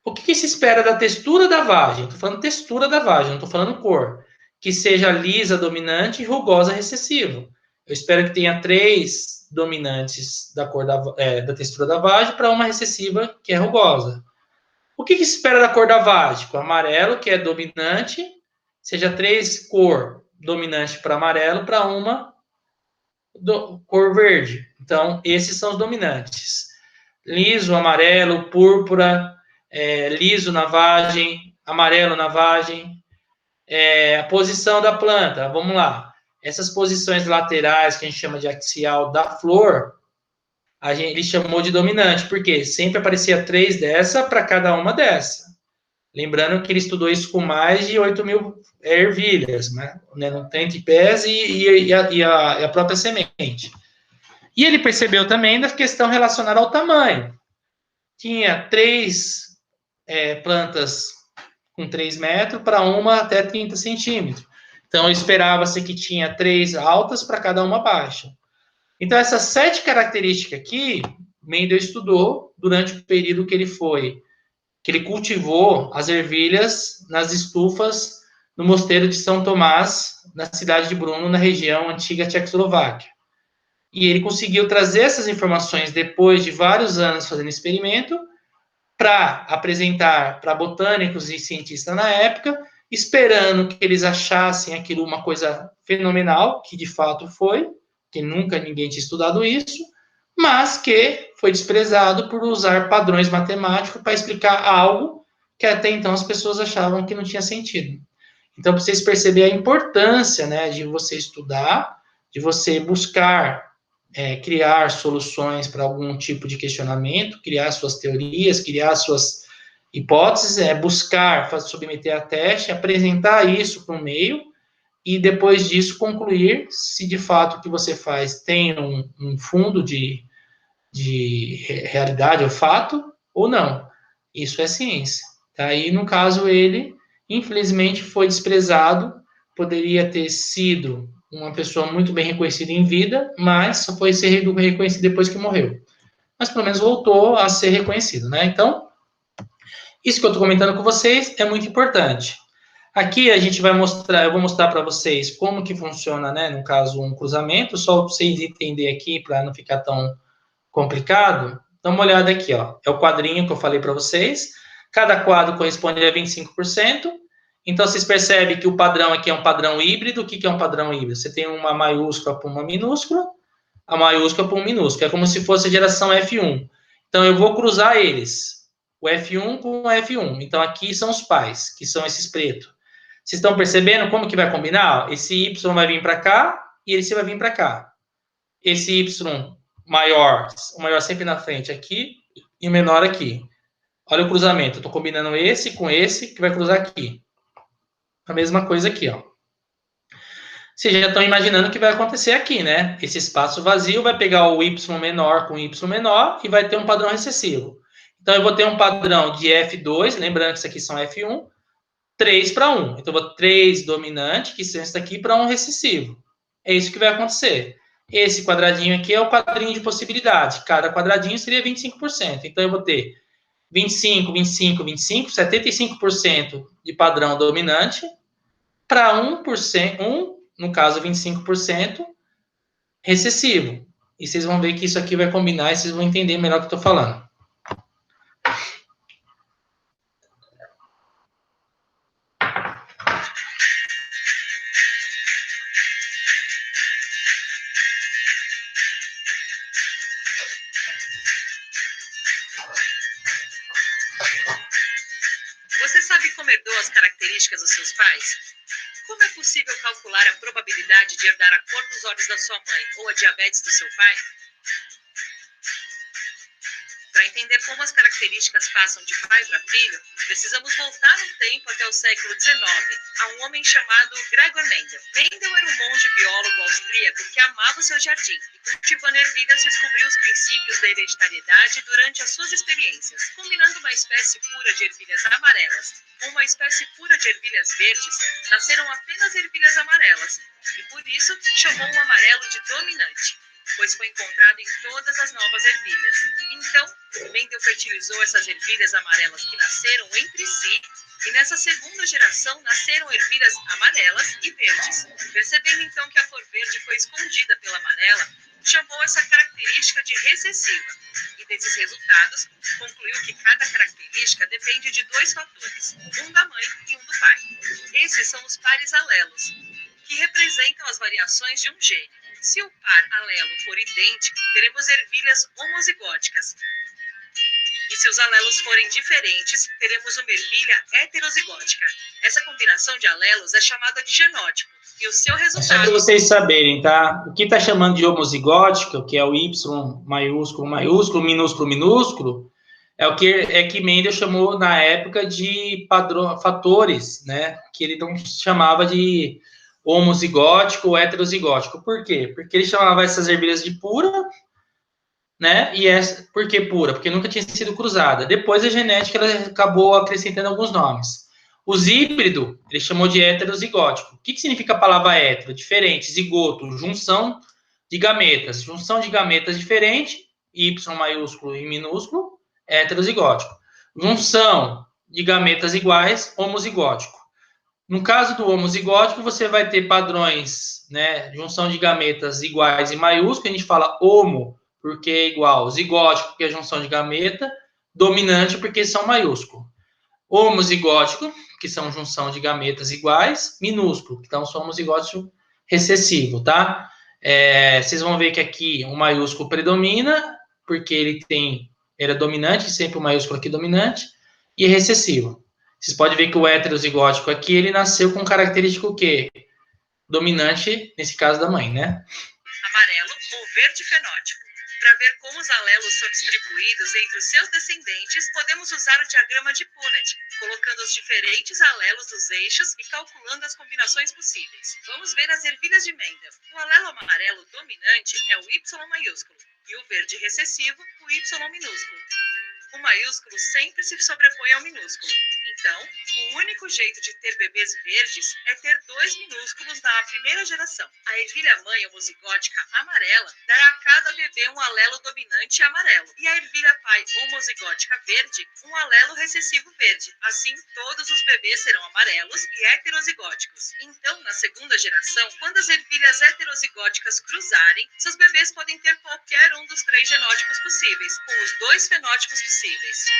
O que se espera da textura da vagem? Estou falando textura da vagem, não estou falando cor. Que seja lisa dominante e rugosa recessivo. Eu espero que tenha 3 dominantes da cor da textura da vagem para uma recessiva que é rugosa. O que se espera da cor da vagem? O amarelo, que é dominante, seja 3 cor dominante para amarelo para uma cor verde. Então, esses são os dominantes. Liso, amarelo, púrpura, liso na vagem, amarelo na vagem. A posição da planta, vamos lá. Essas posições laterais, que a gente chama de axial da flor, ele chamou de dominante, porque sempre aparecia 3 dessa para cada uma dessa. Lembrando que ele estudou isso com mais de 8.000 ervilhas, né? No tripés e a própria semente. E ele percebeu também da questão relacionada ao tamanho. Tinha 3 plantas com 3 metros para uma até 30 centímetros. Então, esperava-se que tinha 3 altas para cada uma baixa. Então, essas 7 características aqui, Mendel estudou durante o período que ele cultivou as ervilhas nas estufas no mosteiro de São Tomás, na cidade de Brno, na região antiga Tchecoslováquia. E ele conseguiu trazer essas informações depois de vários anos fazendo experimento para apresentar para botânicos e cientistas na época, esperando que eles achassem aquilo uma coisa fenomenal, que de fato foi, que nunca ninguém tinha estudado isso, mas que foi desprezado por usar padrões matemáticos para explicar algo que até então as pessoas achavam que não tinha sentido. Então, para vocês perceberem a importância, né, de você estudar, de você buscar criar soluções para algum tipo de questionamento, criar suas teorias, criar suas hipóteses, buscar submeter a teste, apresentar isso para o meio e depois disso concluir se de fato o que você faz tem um fundo de realidade ou fato ou não. Isso é ciência. Tá? E no caso ele, infelizmente, foi desprezado, poderia ter sido uma pessoa muito bem reconhecida em vida, mas só foi ser reconhecido depois que morreu. Mas pelo menos voltou a ser reconhecido, né? Então, isso que eu estou comentando com vocês é muito importante. Aqui a gente vai mostrar, eu vou mostrar para vocês como que funciona, né? No caso, um cruzamento, só para vocês entenderem aqui, para não ficar tão complicado. Dá uma olhada aqui, ó. É o quadrinho que eu falei para vocês. Cada quadro corresponde a 25%. Então, vocês percebem que o padrão aqui é um padrão híbrido. O que é um padrão híbrido? Você tem uma maiúscula para uma minúscula, a maiúscula para um minúsculo. É como se fosse a geração F1. Então, eu vou cruzar eles. O F1 com o F1. Então, aqui são os pais, que são esses pretos. Vocês estão percebendo como que vai combinar? Esse Y vai vir para cá e esse vai vir para cá. Esse Y maior, o maior sempre na frente aqui e o menor aqui. Olha o cruzamento. Eu estou combinando esse com esse que vai cruzar aqui. A mesma coisa aqui, ó. Vocês já estão imaginando o que vai acontecer aqui, né? Esse espaço vazio vai pegar o Y menor com Y menor e vai ter um padrão recessivo. Então, eu vou ter um padrão de F2, lembrando que isso aqui são F1, 3 para 1. Então, eu vou 3 dominante, que são isso aqui, para 1 recessivo. É isso que vai acontecer. Esse quadradinho aqui é o quadrinho de possibilidade. Cada quadradinho seria 25%. Então, eu vou ter 25, 25, 25, 75% de padrão dominante para 1%, no caso 25%, recessivo. E vocês vão ver que isso aqui vai combinar e vocês vão entender melhor o que eu estou falando.
Você sabe como herdou as características dos seus pais? Como é possível calcular a probabilidade de herdar a cor dos olhos da sua mãe ou a diabetes do seu pai? Para entender como as características passam de pai para filho, precisamos voltar no tempo até o século XIX, a um homem chamado Gregor Mendel. Mendel era um monge biólogo austríaco que amava seu jardim e, cultivando ervilhas, descobriu os princípios da hereditariedade durante as suas experiências. Combinando uma espécie pura de ervilhas amarelas com uma espécie pura de ervilhas verdes, nasceram apenas ervilhas amarelas, e por isso chamou o amarelo de dominante, pois foi encontrado em todas as novas ervilhas. Então, Mendel fertilizou essas ervilhas amarelas que nasceram entre si, e nessa segunda geração nasceram ervilhas amarelas e verdes. Percebendo então que a cor verde foi escondida pela amarela, chamou essa característica de recessiva, e desses resultados concluiu que cada característica depende de dois fatores, um da mãe e um do pai. Esses são os pares alelos, que representam as variações de um gene. Se o par alelo for idêntico, teremos ervilhas homozigóticas. E se os alelos forem diferentes, teremos uma ervilha heterozigótica. Essa combinação de alelos é chamada de genótipo. E o seu resultado...
Só para vocês saberem, tá? O que está chamando de homozigótica, que é o Y maiúsculo, maiúsculo, minúsculo, minúsculo, é o que Mendel chamou na época de fatores, né? Que ele não chamava de homozigótico ou heterozigótico. Por quê? Porque ele chamava essas ervilhas de pura, né? E essa, por que pura? Porque nunca tinha sido cruzada. Depois a genética ela acabou acrescentando alguns nomes. Os híbrido, ele chamou de heterozigótico. O que significa a palavra hetero? Diferente, zigoto, junção de gametas. Junção de gametas diferente, Y maiúsculo e minúsculo, heterozigótico. Junção de gametas iguais, homozigótico. No caso do homozigótico, você vai ter padrões, né? Junção de gametas iguais e maiúsculo, a gente fala homo, porque é igual, zigótico, porque é junção de gameta, dominante, porque são maiúsculo. Homozigótico, que são junção de gametas iguais, minúsculo, então são homozigótico recessivo, tá? Vocês vão ver que aqui o maiúsculo predomina, porque ele era dominante, sempre o maiúsculo aqui dominante, e é recessivo. Vocês podem ver que o heterozigótico aqui, ele nasceu com característica o quê? Dominante, nesse caso da mãe, né?
Amarelo ou verde fenótipo. Para ver como os alelos são distribuídos entre os seus descendentes, podemos usar o diagrama de Punnett, colocando os diferentes alelos dos eixos e calculando as combinações possíveis. Vamos ver as ervilhas de Mendel. O alelo amarelo dominante é o Y maiúsculo, e o verde recessivo, o Y minúsculo. O maiúsculo sempre se sobrepõe ao minúsculo. Então, o único jeito de ter bebês verdes é ter dois minúsculos na primeira geração. A ervilha mãe homozigótica amarela dará a cada bebê um alelo dominante amarelo. E a ervilha pai homozigótica verde, um alelo recessivo verde. Assim, todos os bebês serão amarelos e heterozigóticos. Então, na segunda geração, quando as ervilhas heterozigóticas cruzarem, seus bebês podem ter qualquer um dos três genótipos possíveis, com os dois fenótipos possíveis.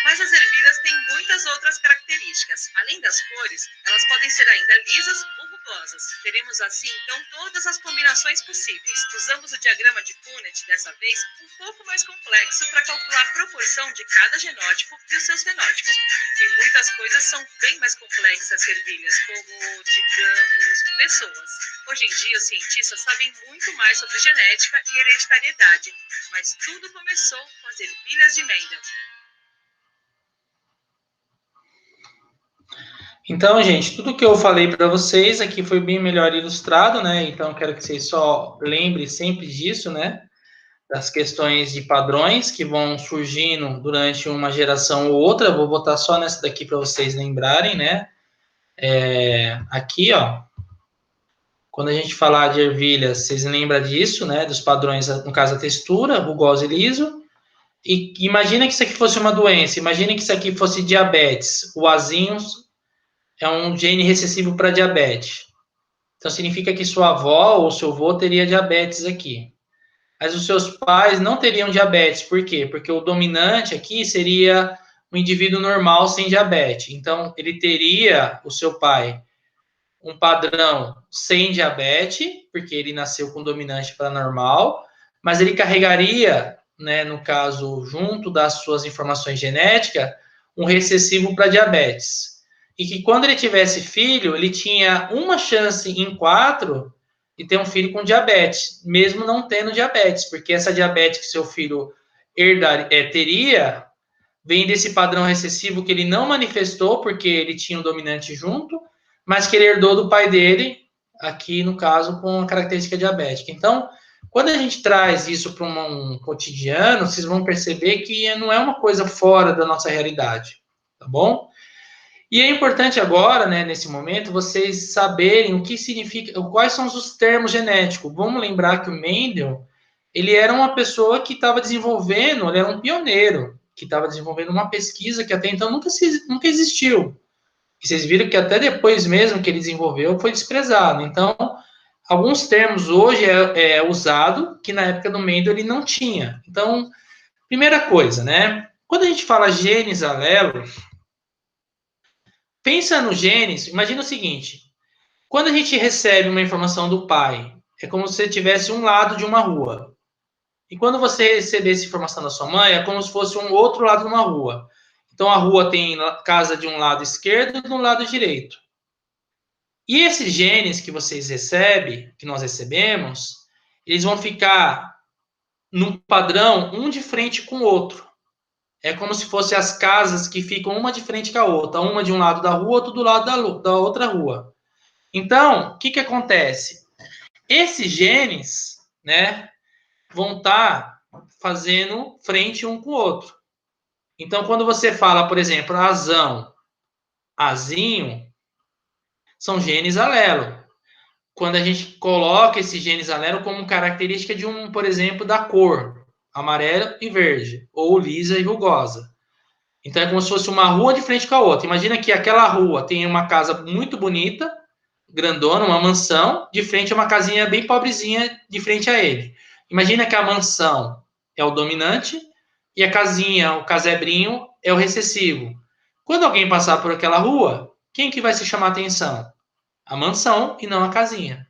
Mas as ervilhas têm muitas outras características. Além das cores, elas podem ser ainda lisas ou rugosas. Teremos assim, então, todas as combinações possíveis. Usamos o diagrama de Punnett, dessa vez, um pouco mais complexo para calcular a proporção de cada genótipo e os seus fenótipos. E muitas coisas são bem mais complexas que ervilhas, como, digamos, pessoas. Hoje em dia, os cientistas sabem muito mais sobre genética e hereditariedade, mas tudo começou com as ervilhas de Mendel.
Então, gente, tudo que eu falei para vocês aqui foi bem melhor ilustrado, né? Então, quero que vocês só lembrem sempre disso, né? Das questões de padrões que vão surgindo durante uma geração ou outra. Vou botar só nessa daqui para vocês lembrarem, né? Aqui, ó. Quando a gente falar de ervilhas, vocês lembram disso, né? Dos padrões, no caso, a textura, rugoso e liso. E imagina que isso aqui fosse uma doença. Imagina que isso aqui fosse diabetes. O azinho é um gene recessivo para diabetes. Então, significa que sua avó ou seu avô teria diabetes aqui. Mas os seus pais não teriam diabetes. Por quê? Porque o dominante aqui seria um indivíduo normal sem diabetes. Então, ele teria, o seu pai, um padrão sem diabetes, porque ele nasceu com dominante para normal, mas ele carregaria, né, no caso, junto das suas informações genéticas, um recessivo para diabetes. E que quando ele tivesse filho, ele tinha uma chance em 4 de ter um filho com diabetes, mesmo não tendo diabetes, porque essa diabetes que seu filho teria, vem desse padrão recessivo que ele não manifestou, porque ele tinha um dominante junto, mas que ele herdou do pai dele, aqui no caso, com a característica diabética. Então, quando a gente traz isso para um cotidiano, vocês vão perceber que não é uma coisa fora da nossa realidade, tá bom? E é importante agora, né, nesse momento, vocês saberem o que significa, quais são os termos genéticos. Vamos lembrar que o Mendel, ele era uma pessoa que estava desenvolvendo, ele era um pioneiro, que estava desenvolvendo uma pesquisa que até então nunca existiu. E vocês viram que até depois mesmo que ele desenvolveu, foi desprezado. Então, alguns termos hoje é usado que na época do Mendel ele não tinha. Então, primeira coisa, né? Quando a gente fala genes alelo, pensa no genes, imagina o seguinte, quando a gente recebe uma informação do pai, é como se você tivesse um lado de uma rua. E quando você receber essa informação da sua mãe, é como se fosse um outro lado de uma rua. Então a rua tem casa de um lado esquerdo e do lado direito. E esses genes que vocês recebem, que nós recebemos, eles vão ficar num padrão um de frente com o outro. É como se fossem as casas que ficam uma de frente com a outra, uma de um lado da rua, outra do lado da outra rua. Então, o que acontece? Esses genes, né, vão estar fazendo frente um com o outro. Então, quando você fala, por exemplo, azão, azinho, são genes alelo. Quando a gente coloca esses genes alelo como característica de por exemplo, da cor, amarelo e verde, ou lisa e rugosa. Então, é como se fosse uma rua de frente com a outra. Imagina que aquela rua tem uma casa muito bonita, grandona, uma mansão, de frente a uma casinha bem pobrezinha de frente a ele. Imagina que a mansão é o dominante e a casinha, o casebrinho, é o recessivo. Quando alguém passar por aquela rua, quem que vai se chamar a atenção? A mansão e não a casinha.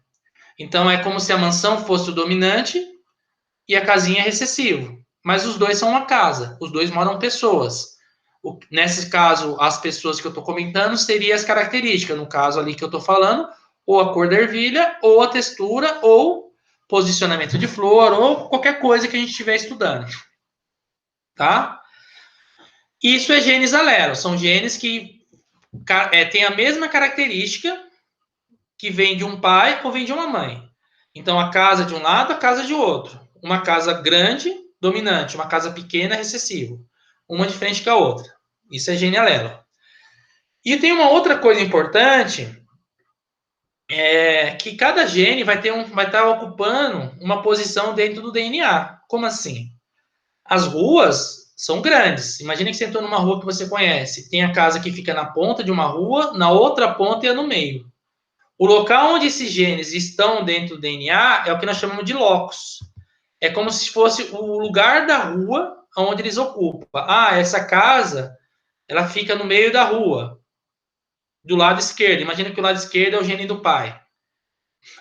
Então é como se a mansão fosse o dominante e a casinha é recessivo. Mas os dois são uma casa, os dois moram pessoas. Nesse caso, as pessoas que eu estou comentando seriam as características. No caso ali que eu estou falando, ou a cor da ervilha, ou a textura, ou posicionamento de flor, ou qualquer coisa que a gente estiver estudando. Tá? Isso é genes alelo. São genes que têm a mesma característica que vem de um pai ou vem de uma mãe. Então, a casa de um lado, a casa de outro. Uma casa grande, dominante. Uma casa pequena, recessivo. Uma de frente com a outra. Isso é gene alelo. E tem uma outra coisa importante, que cada gene vai estar ocupando uma posição dentro do DNA. Como assim? As ruas são grandes. Imagina que você entrou numa rua que você conhece. Tem a casa que fica na ponta de uma rua, na outra ponta e no meio. O local onde esses genes estão dentro do DNA é o que nós chamamos de locus. É como se fosse o lugar da rua onde eles ocupam. Ah, essa casa, ela fica no meio da rua, do lado esquerdo. Imagina que o lado esquerdo é o gene do pai.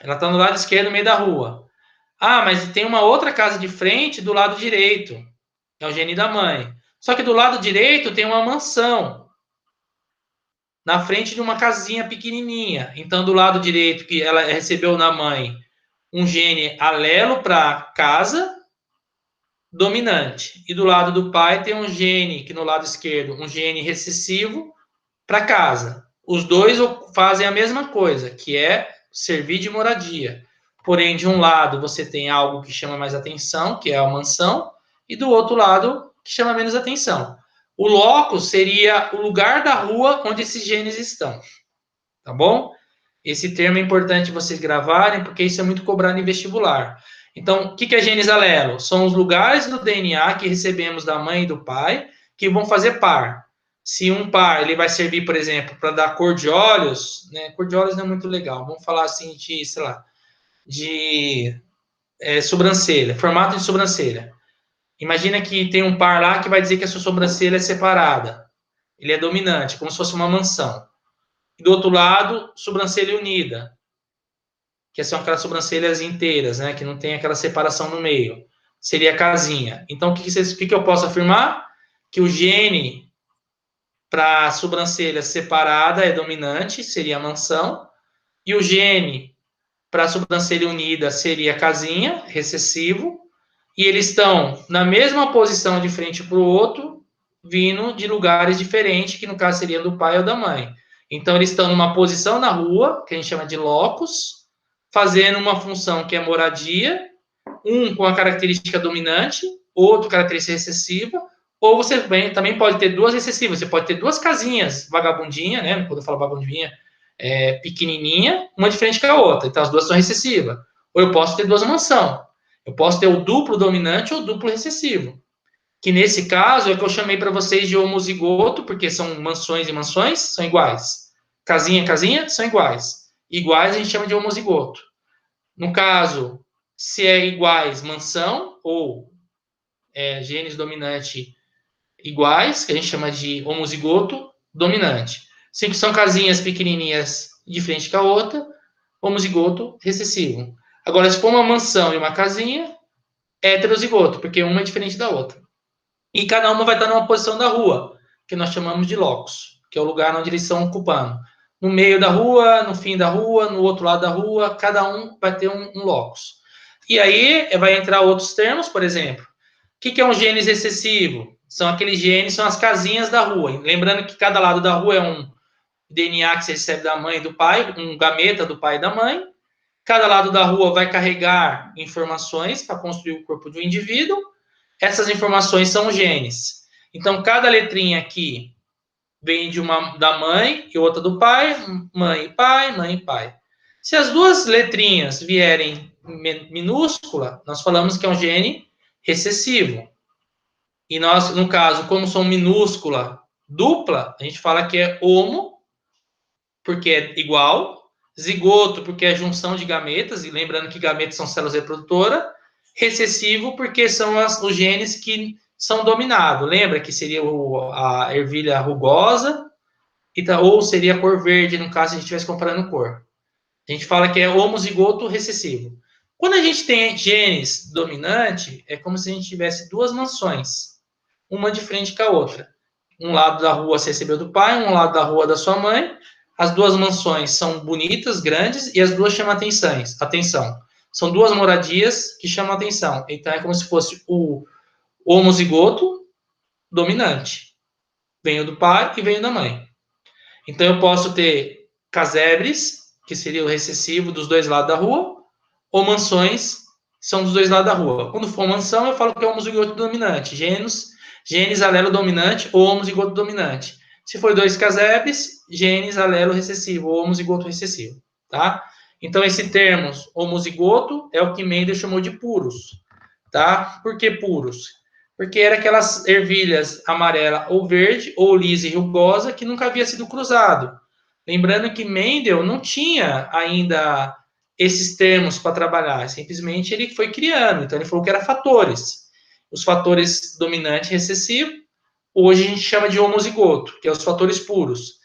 Ela está no lado esquerdo, no meio da rua. Ah, mas tem uma outra casa de frente do lado direito. É o gene da mãe. Só que do lado direito tem uma mansão. Na frente de uma casinha pequenininha. Então, do lado direito, que ela recebeu na mãe um gene alelo para casa, dominante. E do lado do pai tem um gene, que no lado esquerdo, um gene recessivo para casa. Os dois fazem a mesma coisa, que é servir de moradia. Porém, de um lado você tem algo que chama mais atenção, que é a mansão, e do outro lado, que chama menos atenção. O locus seria o lugar da rua onde esses genes estão. Tá bom? Esse termo é importante vocês gravarem, porque isso é muito cobrado em vestibular. Então, o que é genes alelo? São os lugares do DNA que recebemos da mãe e do pai que vão fazer par. Se um par ele vai servir, por exemplo, para dar cor de olhos, né? Cor de olhos não é muito legal. Vamos falar assim de, sei lá, de sobrancelha, formato de sobrancelha. Imagina que tem um par lá que vai dizer que a sua sobrancelha é separada. Ele é dominante, como se fosse uma mansão. E do outro lado, sobrancelha unida, que são aquelas sobrancelhas inteiras, né? Que não tem aquela separação no meio. Seria a casinha. Então, o que eu posso afirmar? Que o gene para a sobrancelha separada é dominante, seria a mansão, e o gene para a sobrancelha unida seria a casinha, recessivo, e eles estão na mesma posição de frente para o outro, vindo de lugares diferentes, que no caso seria do pai ou da mãe. Então, eles estão numa posição na rua, que a gente chama de locus, fazendo uma função que é moradia, um com a característica dominante, outro característica recessiva, ou você também pode ter duas recessivas, você pode ter duas casinhas vagabundinha, né? Quando eu falo vagabundinha, pequenininha, uma diferente da outra, então as duas são recessivas. Ou eu posso ter duas mansão, eu posso ter o duplo dominante ou o duplo recessivo, que nesse caso é que eu chamei para vocês de homozigoto, porque são mansões e mansões, são iguais. Casinha e casinha são iguais. Iguais a gente chama de homozigoto. No caso, se é iguais mansão ou genes dominante iguais, que a gente chama de homozigoto dominante. Se são casinhas pequenininhas de frente com a outra, homozigoto recessivo. Agora, se for uma mansão e uma casinha, é heterozigoto, porque uma é diferente da outra. E cada uma vai estar numa posição da rua, que nós chamamos de locus, que é o lugar onde eles estão ocupando. No meio da rua, no fim da rua, no outro lado da rua, cada um vai ter um locus. E aí vai entrar outros termos, por exemplo. O que é um genes recessivo? São aqueles genes, são as casinhas da rua. Lembrando que cada lado da rua é um DNA que você recebe da mãe e do pai, um gameta do pai e da mãe. Cada lado da rua vai carregar informações para construir o corpo de um indivíduo. Essas informações são genes. Então, cada letrinha aqui vem de uma da mãe e outra do pai, mãe e pai, mãe e pai. Se as duas letrinhas vierem minúscula, nós falamos que é um gene recessivo. E nós, no caso, como são minúscula dupla, a gente fala que é homo, porque é igual, zigoto, porque é junção de gametas, e lembrando que gametas são células reprodutoras, recessivo, porque são os genes que são dominados. Lembra que seria a ervilha rugosa, ou seria a cor verde, no caso, se a gente estivesse comparando cor. A gente fala que é homozigoto recessivo. Quando a gente tem genes dominante, é como se a gente tivesse duas mansões, uma de frente com a outra. Um lado da rua você recebeu do pai, um lado da rua da sua mãe. As duas mansões são bonitas, grandes, e as duas chamam atenção. São duas moradias que chamam atenção. Então é como se fosse o homozigoto dominante. Venho do pai e venho da mãe. Então eu posso ter casebres, que seria o recessivo dos dois lados da rua, ou mansões, que são dos dois lados da rua. Quando for mansão, eu falo que é homozigoto dominante. Genes alelo dominante ou homozigoto dominante. Se for dois casebres, genes alelo recessivo ou homozigoto recessivo, tá? Então, esse termo homozigoto é o que Mendel chamou de puros, tá? Por que puros? Porque era aquelas ervilhas amarela ou verde, ou lisa e rugosa, que nunca havia sido cruzado. Lembrando que Mendel não tinha ainda esses termos para trabalhar, simplesmente ele foi criando, então ele falou que eram fatores. Os fatores dominante e recessivo, hoje a gente chama de homozigoto, que é os fatores puros.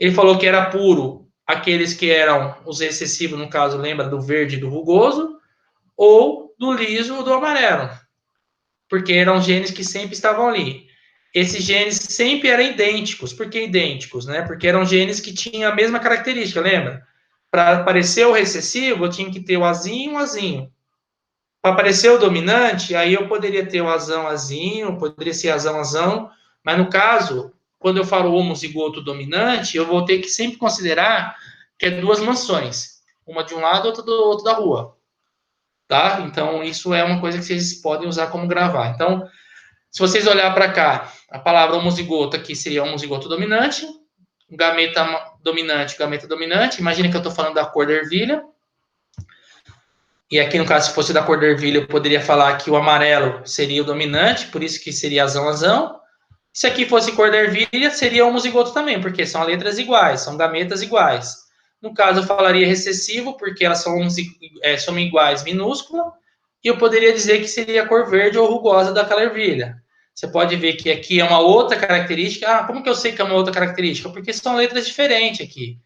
Ele falou que era puro aqueles que eram os recessivos, no caso, lembra do verde e do rugoso, ou do liso ou do amarelo, porque eram genes que sempre estavam ali. Esses genes sempre eram idênticos. Por que idênticos? Né? Porque eram genes que tinham a mesma característica, lembra? Para aparecer o recessivo, eu tinha que ter o azinho e o azinho. Para aparecer o dominante, aí eu poderia ter o azão, azinho, poderia ser azão, azão, mas no caso, quando eu falo homozigoto dominante, eu vou ter que sempre considerar que é duas mansões, uma de um lado, outra do outro da rua, tá? Então, isso é uma coisa que vocês podem usar como gravar. Então, se vocês olhar para cá, a palavra homozigoto aqui seria homozigoto dominante, gameta dominante, imagina que eu estou falando da cor da ervilha, e aqui, no caso, se fosse da cor da ervilha, eu poderia falar que o amarelo seria o dominante, por isso que seria azão, azão. Se aqui fosse cor da ervilha, seria homozigoto também, porque são letras iguais, são gametas iguais. No caso, eu falaria recessivo, porque elas são iguais, minúscula, e eu poderia dizer que seria a cor verde ou rugosa daquela ervilha. Você pode ver que aqui é uma outra característica. Ah, como que eu sei que é uma outra característica? Porque são letras diferentes aqui.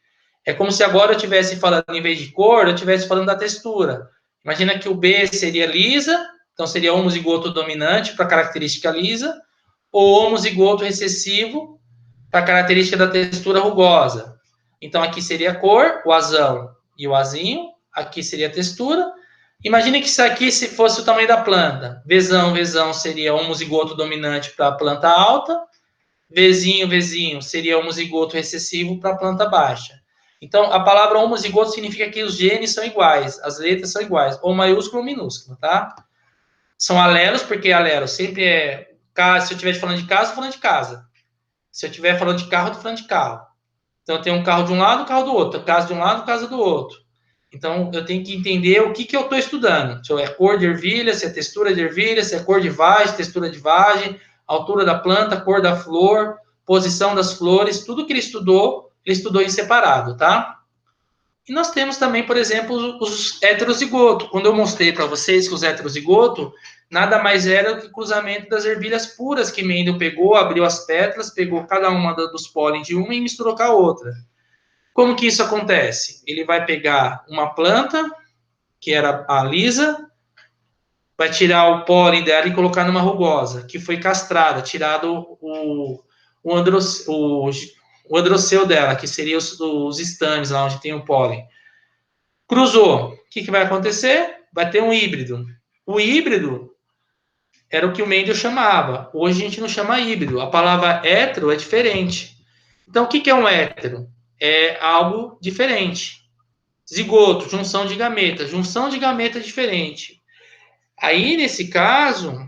É como se agora eu estivesse falando, em vez de cor, eu estivesse falando da textura. Imagina que o B seria lisa, então seria homozigoto dominante para a característica lisa, ou homozigoto recessivo para a característica da textura rugosa. Então aqui seria a cor, o azão e o azinho, aqui seria a textura. Imagine que isso aqui se fosse o tamanho da planta. Vzão seria homozigoto dominante para a planta alta, Vzinho, Vzinho, seria homozigoto recessivo para planta baixa. Então, a palavra homozigoto significa que os genes são iguais, as letras são iguais, ou maiúsculo ou minúsculo, tá? São alelos, porque alelo sempre é... Se eu estiver falando de casa, estou falando de casa. Se eu estiver falando de carro, estou falando de carro. Então, eu tenho um carro de um lado, um carro do outro. Casa de um lado, casa do outro. Então, eu tenho que entender o que eu estou estudando. Se é cor de ervilha, se é textura de ervilha, se é cor de vagem, textura de vagem, altura da planta, cor da flor, posição das flores, tudo que ele estudou em separado, tá? E nós temos também, por exemplo, os heterozigotos. Quando eu mostrei para vocês que os heterozigotos nada mais era do que o cruzamento das ervilhas puras que Mendel pegou, abriu as pétalas, pegou cada uma dos pólen de uma e misturou com a outra. Como que isso acontece? Ele vai pegar uma planta, que era a lisa, vai tirar o pólen dela e colocar numa rugosa, que foi castrada, tirado o androceu dela, que seria os estames, lá onde tem o pólen. Cruzou. O que vai acontecer? Vai ter um híbrido. O híbrido era o que o Mendel chamava. Hoje a gente não chama híbrido. A palavra hétero é diferente. Então, o que é um hétero? É algo diferente. Zigoto, junção de gametas. Junção de gametas diferente. Aí, nesse caso,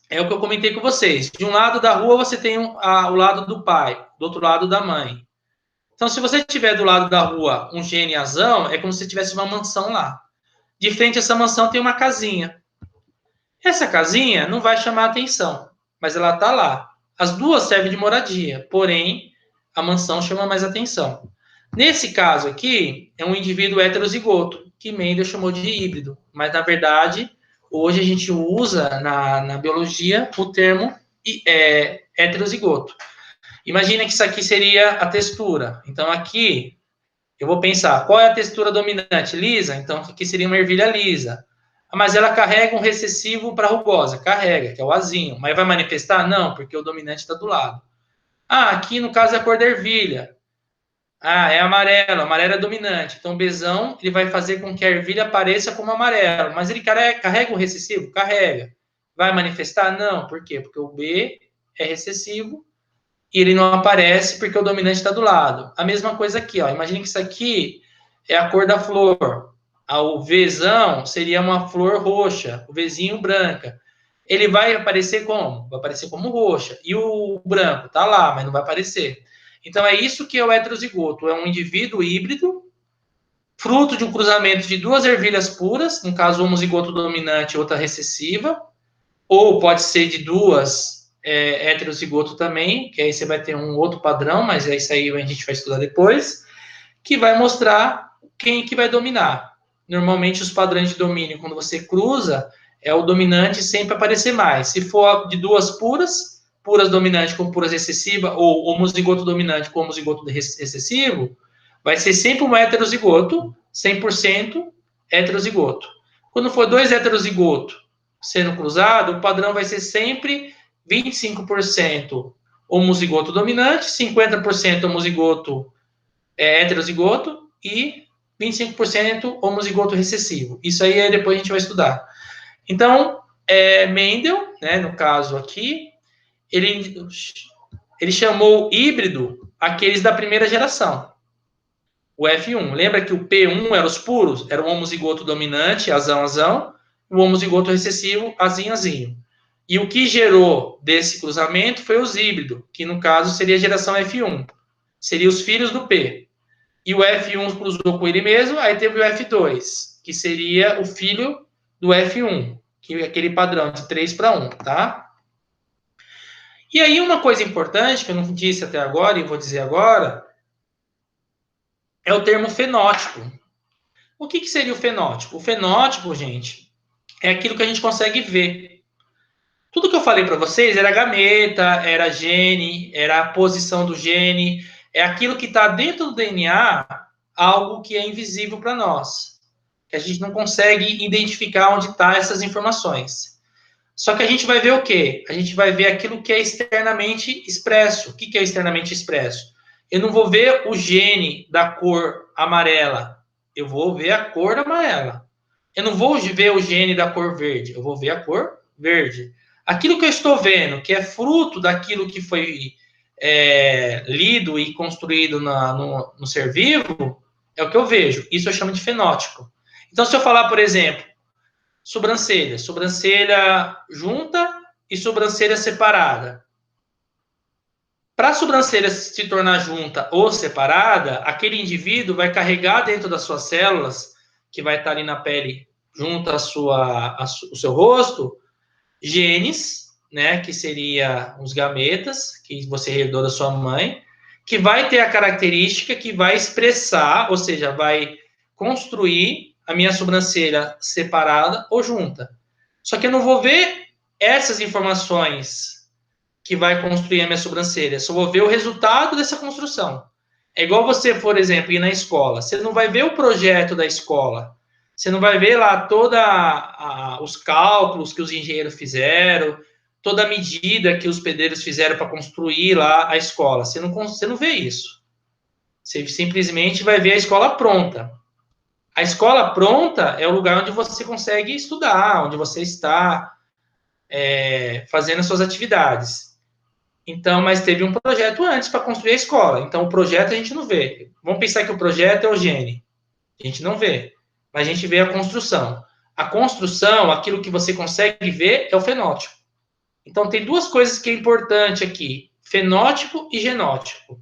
é o que eu comentei com vocês. De um lado da rua, você tem o lado do pai. Do outro lado, da mãe. Então, se você tiver do lado da rua um gene azão, é como se tivesse uma mansão lá. De frente a essa mansão tem uma casinha. Essa casinha não vai chamar atenção, mas ela está lá. As duas servem de moradia, porém, a mansão chama mais atenção. Nesse caso aqui, é um indivíduo heterozigoto, que Mendel chamou de híbrido, mas na verdade, hoje a gente usa na biologia o termo heterozigoto. Imagina que isso aqui seria a textura. Então, aqui, eu vou pensar, qual é a textura dominante? Lisa? Então, aqui seria uma ervilha lisa. Mas ela carrega um recessivo para rugosa. Carrega, que é o azinho. Mas vai manifestar? Não, porque o dominante está do lado. Aqui no caso é a cor da ervilha. É amarelo. Amarelo é dominante. Então o Bzão ele vai fazer com que a ervilha apareça como amarelo. Mas ele carrega o recessivo? Carrega. Vai manifestar? Não. Por quê? Porque o B é recessivo e ele não aparece porque o dominante está do lado. A mesma coisa aqui, ó. Imagine que isso aqui é a cor da flor. O Vzão seria uma flor roxa, o Vzinho branca. Ele vai aparecer como? Vai aparecer como roxa. E o branco tá lá, mas não vai aparecer. Então é isso que é o heterozigoto. É um indivíduo híbrido, fruto de um cruzamento de duas ervilhas puras, no caso homozigoto dominante e outra recessiva, ou pode ser de duas heterozigoto também, que aí você vai ter um outro padrão, mas é isso aí a gente vai estudar depois, que vai mostrar quem que vai dominar. Normalmente, os padrões de domínio, quando você cruza, é o dominante sempre aparecer mais. Se for de duas puras dominante com puras recessiva, ou homozigoto dominante com homozigoto recessivo, vai ser sempre um heterozigoto, 100% heterozigoto. Quando for dois heterozigotos sendo cruzado, o padrão vai ser sempre 25% homozigoto dominante, 50% homozigoto heterozigoto e 25% homozigoto recessivo. Isso aí depois a gente vai estudar. Então, Mendel, né, no caso aqui, ele chamou híbrido aqueles da primeira geração. O F1. Lembra que o P1 eram os puros? Era o homozigoto dominante, azão, o homozigoto recessivo, azinho. E o que gerou desse cruzamento foi os híbridos, que no caso seria a geração F1. Seria os filhos do P. E o F1 cruzou com ele mesmo, aí teve o F2, que seria o filho do F1, que é aquele padrão de 3 para 1, tá? E aí uma coisa importante, que eu não disse até agora, e vou dizer agora, é o termo fenótipo. O que seria o fenótipo? O fenótipo, gente, é aquilo que a gente consegue ver. Tudo que eu falei para vocês era gameta, era gene, era a posição do gene, é aquilo que está dentro do DNA, algo que é invisível para nós, que a gente não consegue identificar onde estão essas informações. Só que a gente vai ver o quê? A gente vai ver aquilo que é externamente expresso. O que é externamente expresso? Eu não vou ver o gene da cor amarela, eu vou ver a cor amarela. Eu não vou ver o gene da cor verde, eu vou ver a cor verde. Aquilo que eu estou vendo, que é fruto daquilo que foi lido e construído no ser vivo, é o que eu vejo. Isso eu chamo de fenótipo. Então, se eu falar, por exemplo, sobrancelha junta e sobrancelha separada. Para a sobrancelha se tornar junta ou separada, aquele indivíduo vai carregar dentro das suas células, que vai estar ali na pele junto o seu rosto, genes, né, que seria os gametas, que você herdou da sua mãe, que vai ter a característica que vai expressar, ou seja, vai construir a minha sobrancelha separada ou junta. Só que eu não vou ver essas informações que vai construir a minha sobrancelha, só vou ver o resultado dessa construção. É igual você, por exemplo, ir na escola. Você não vai ver o projeto da escola. Você não vai ver lá todos os cálculos que os engenheiros fizeram, toda a medida que os pedreiros fizeram para construir lá a escola. Você não vê isso. Você simplesmente vai ver a escola pronta. A escola pronta é o lugar onde você consegue estudar, onde você está fazendo as suas atividades. Então, mas teve um projeto antes para construir a escola. Então, o projeto a gente não vê. Vamos pensar que o projeto é o gene. A gente não vê. Mas a gente vê a construção. A construção, aquilo que você consegue ver, é o fenótipo. Então, tem duas coisas que é importante aqui: fenótipo e genótipo.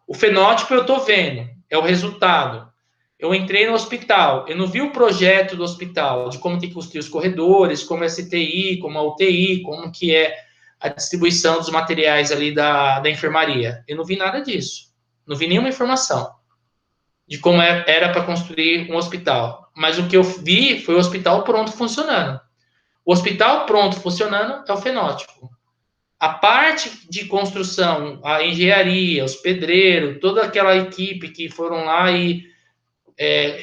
O fenótipo eu estou vendo, é o resultado. Eu entrei no hospital, eu não vi o projeto do hospital, de como tem que construir os corredores, como é a CTI, como a UTI, como que é a distribuição dos materiais ali da enfermaria. Eu não vi nada disso. Não vi nenhuma informação de como era para construir um hospital. Mas o que eu vi foi o hospital pronto funcionando. O hospital pronto funcionando é o fenótipo. A parte de construção, a engenharia, os pedreiros, toda aquela equipe que foram lá e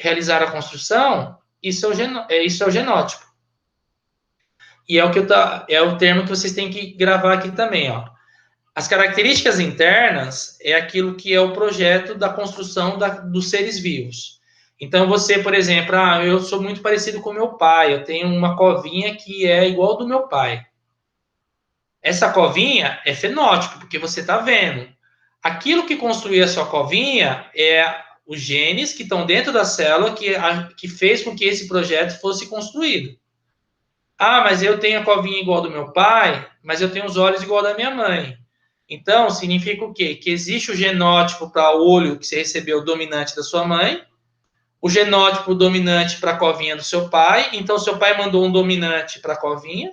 realizaram a construção, isso é o genótipo. E é o termo que vocês têm que gravar aqui também, ó. As características internas é aquilo que é o projeto da construção dos seres vivos. Então, você, por exemplo, eu sou muito parecido com meu pai, eu tenho uma covinha que é igual ao do meu pai. Essa covinha é fenótipo, porque você está vendo. Aquilo que construiu a sua covinha é os genes que estão dentro da célula que fez com que esse projeto fosse construído. Ah, mas eu tenho a covinha igual do meu pai, mas eu tenho os olhos igual da minha mãe. Então, significa o quê? Que existe o genótipo para o olho que você recebeu dominante da sua mãe, o genótipo dominante para a covinha do seu pai, então seu pai mandou um dominante para a covinha,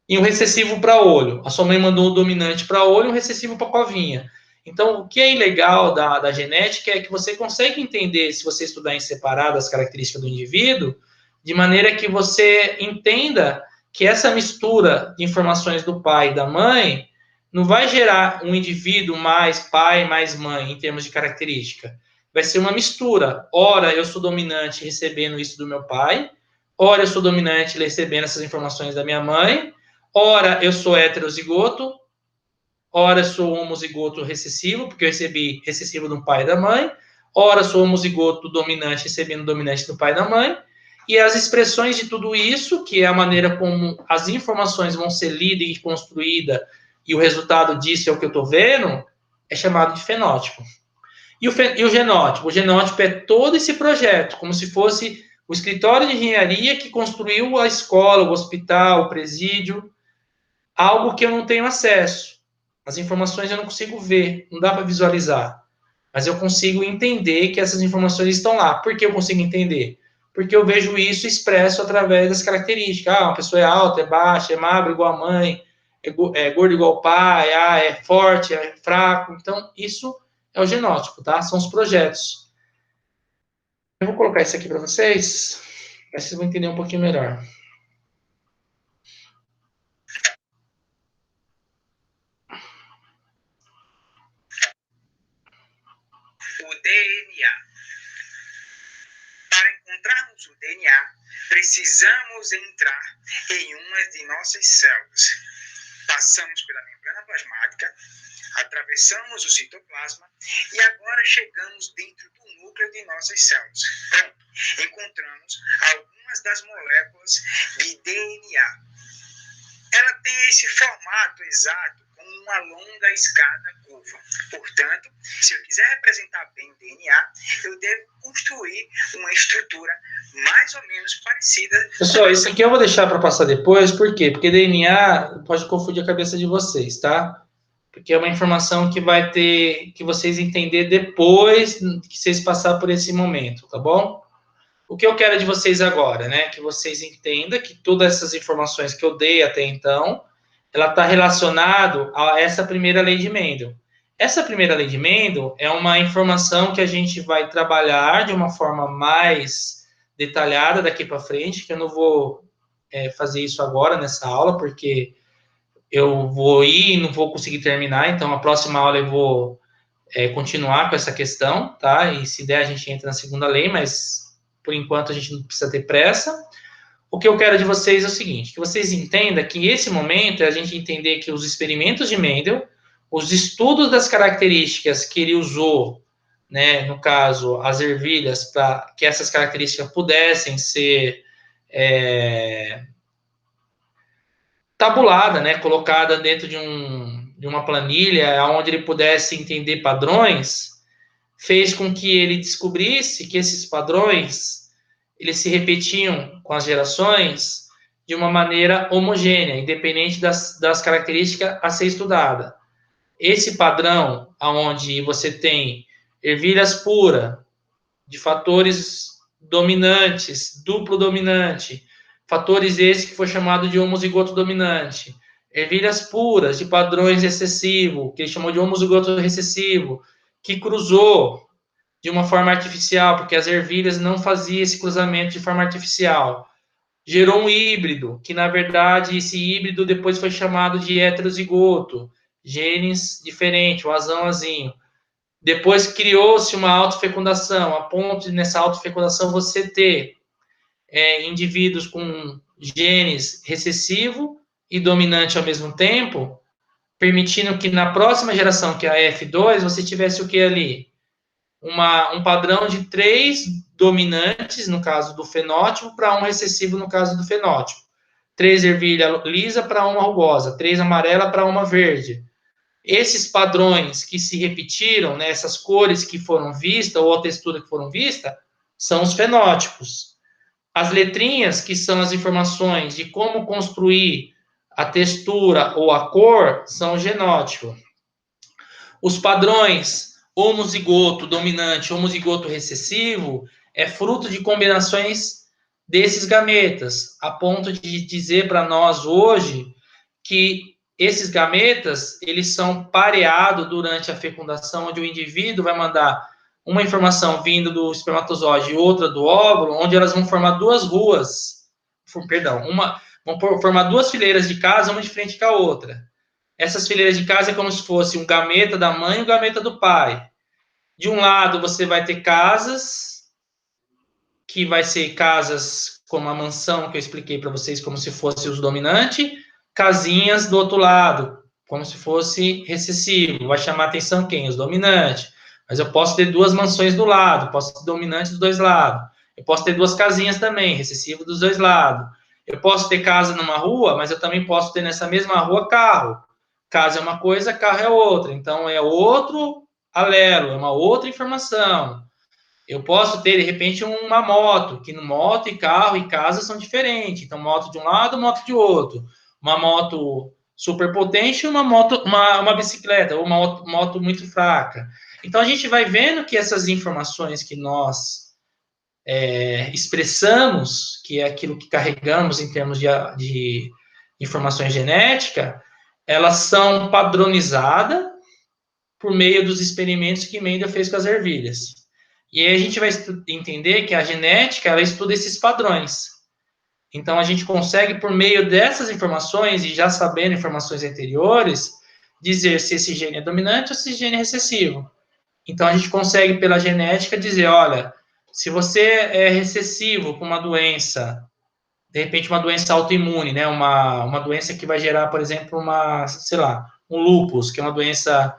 e um recessivo para olho. A sua mãe mandou um dominante para olho e um recessivo para covinha. Então, o que é legal da genética é que você consegue entender, se você estudar em separado as características do indivíduo, de maneira que você entenda que essa mistura de informações do pai e da mãe não vai gerar um indivíduo mais pai, mais mãe, em termos de característica. Vai ser uma mistura. Ora, eu sou dominante recebendo isso do meu pai, ora, eu sou dominante recebendo essas informações da minha mãe, ora eu sou heterozigoto, ora eu sou homozigoto recessivo, porque eu recebi recessivo do pai e da mãe, ora eu sou homozigoto dominante recebendo dominante do pai e da mãe, e as expressões de tudo isso, que é a maneira como as informações vão ser lidas e construídas, e o resultado disso é o que eu estou vendo, é chamado de fenótipo. E o genótipo? O genótipo é todo esse projeto, como se fosse o escritório de engenharia que construiu a escola, o hospital, o presídio, algo que eu não tenho acesso. As informações eu não consigo ver, não dá para visualizar. Mas eu consigo entender que essas informações estão lá. Por que eu consigo entender? Porque eu vejo isso expresso através das características. Ah, uma pessoa é alta, é baixa, é magra igual a mãe, é gordo igual o pai, é forte, é fraco. Então, isso é o genótipo, tá? São os projetos. Eu vou colocar isso aqui para vocês, para vocês vão entender um pouquinho melhor.
O DNA. Para encontrarmos o DNA, precisamos entrar em uma de nossas células. Passamos pela membrana plasmática, atravessamos o citoplasma e agora chegamos dentro do núcleo de nossas células. Pronto, encontramos algumas das moléculas de DNA. Ela tem esse formato exato, com
uma longa escada curva. Portanto, se eu quiser representar bem o DNA, eu devo construir uma estrutura mais ou menos parecida.
Pessoal, isso aqui eu vou deixar para passar depois, por quê? Porque DNA pode confundir a cabeça de vocês, tá? Porque é uma informação que vai ter que vocês entender depois que vocês passar por esse momento, tá bom? O que eu quero de vocês agora, né? Que vocês entendam que todas essas informações que eu dei até então, ela está relacionada a essa primeira lei de Mendel. Essa primeira lei de Mendel é uma informação que a gente vai trabalhar de uma forma mais detalhada daqui para frente, que eu não vou fazer isso agora nessa aula, porque eu vou ir e não vou conseguir terminar, então a próxima aula eu vou continuar com essa questão, tá? E se der a gente entra na segunda lei, mas por enquanto a gente não precisa ter pressa. O que eu quero de vocês é o seguinte, que vocês entendam que esse momento é a gente entender que os experimentos de Mendel, os estudos das características que ele usou, né, no caso, as ervilhas, para que essas características pudessem ser tabulada, né, colocada dentro de uma planilha, onde ele pudesse entender padrões, fez com que ele descobrisse que esses padrões eles se repetiam com as gerações de uma maneira homogênea, independente das características a ser estudada. Esse padrão, onde você tem ervilhas puras, de fatores dominantes, duplo dominante, fatores esses que foi chamado de homozigoto dominante, ervilhas puras de padrões recessivos, que ele chamou de homozigoto recessivo, que cruzou de uma forma artificial, porque as ervilhas não faziam esse cruzamento de forma artificial. Gerou um híbrido, que na verdade esse híbrido depois foi chamado de heterozigoto, genes diferentes, o azão, azinho. Depois criou-se uma autofecundação, a ponto de nessa autofecundação você ter indivíduos com genes recessivo e dominante ao mesmo tempo, permitindo que na próxima geração, que é a F2, você tivesse o que ali? Um padrão de 3 dominantes, no caso do fenótipo, para um recessivo, no caso do fenótipo. 3 ervilha lisa para uma rugosa, 3 amarela para uma verde. Esses padrões que se repetiram, né, essas cores que foram vistas, ou a textura que foram vistas, são os fenótipos. As letrinhas, que são as informações de como construir a textura ou a cor, são o genótipo. Os padrões homozigoto dominante, homozigoto recessivo, é fruto de combinações desses gametas, a ponto de dizer para nós hoje que esses gametas, eles são pareados durante a fecundação, onde o indivíduo vai mandar uma informação vindo do espermatozoide e outra do óvulo, onde elas vão formar duas ruas, vão formar duas fileiras de casa, uma de frente com a outra. Essas fileiras de casa é como se fosse um gameta da mãe e um gameta do pai. De um lado, você vai ter casas, que vai ser casas como a mansão, que eu expliquei para vocês, como se fosse os dominantes, casinhas do outro lado, como se fosse recessivo. Vai chamar atenção quem? Os dominantes. Mas eu posso ter 2 mansões do lado, posso ter dominante dos 2 lados. Eu posso ter 2 casinhas também, recessivo dos 2 lados. Eu posso ter casa numa rua, mas eu também posso ter nessa mesma rua carro. Casa é uma coisa, carro é outra. Então, é outro alelo, é uma outra informação. Eu posso ter, de repente, uma moto, que moto e carro e casa são diferentes. Então, moto de um lado, moto de outro. Uma moto super potente e uma bicicleta, ou uma moto muito fraca. Então, a gente vai vendo que essas informações que nós expressamos, que é aquilo que carregamos em termos de informações genéticas, elas são padronizadas por meio dos experimentos que Mendel fez com as ervilhas. E aí a gente vai entender que a genética, ela estuda esses padrões. Então, a gente consegue, por meio dessas informações, e já sabendo informações anteriores, dizer se esse gene é dominante ou se esse gene é recessivo. Então, a gente consegue, pela genética, dizer, olha, se você é recessivo com uma doença, de repente uma doença autoimune, né, uma doença que vai gerar, por exemplo, um lúpus, que é uma doença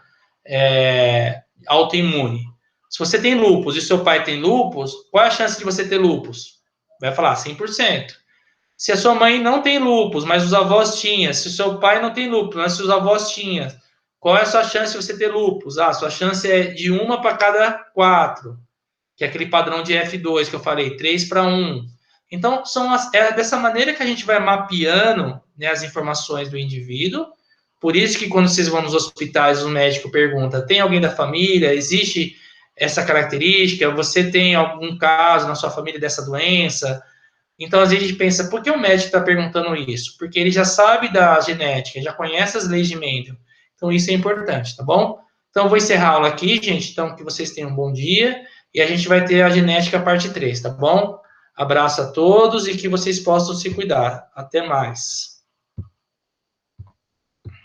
autoimune. Se você tem lúpus e seu pai tem lúpus, qual é a chance de você ter lúpus? Vai falar 100%. Se a sua mãe não tem lúpus, mas os avós tinham, se o seu pai não tem lúpus, mas se os avós tinham, Qual é a sua chance de você ter lúpus? Ah, sua chance é de 1 para cada 4, que é aquele padrão de F2 que eu falei, 3 para 1. Então, é dessa maneira que a gente vai mapeando, né, as informações do indivíduo. Por isso que quando vocês vão nos hospitais, o médico pergunta, tem alguém da família? Existe essa característica? Você tem algum caso na sua família dessa doença? Então, às vezes a gente pensa, por que o médico está perguntando isso? Porque ele já sabe da genética, já conhece as leis de Mendel. Então, isso é importante, tá bom? Então, eu vou encerrar a aula aqui, gente. Então, que vocês tenham um bom dia. E a gente vai ter a genética parte 3, tá bom? Abraço a todos e que vocês possam se cuidar. Até mais.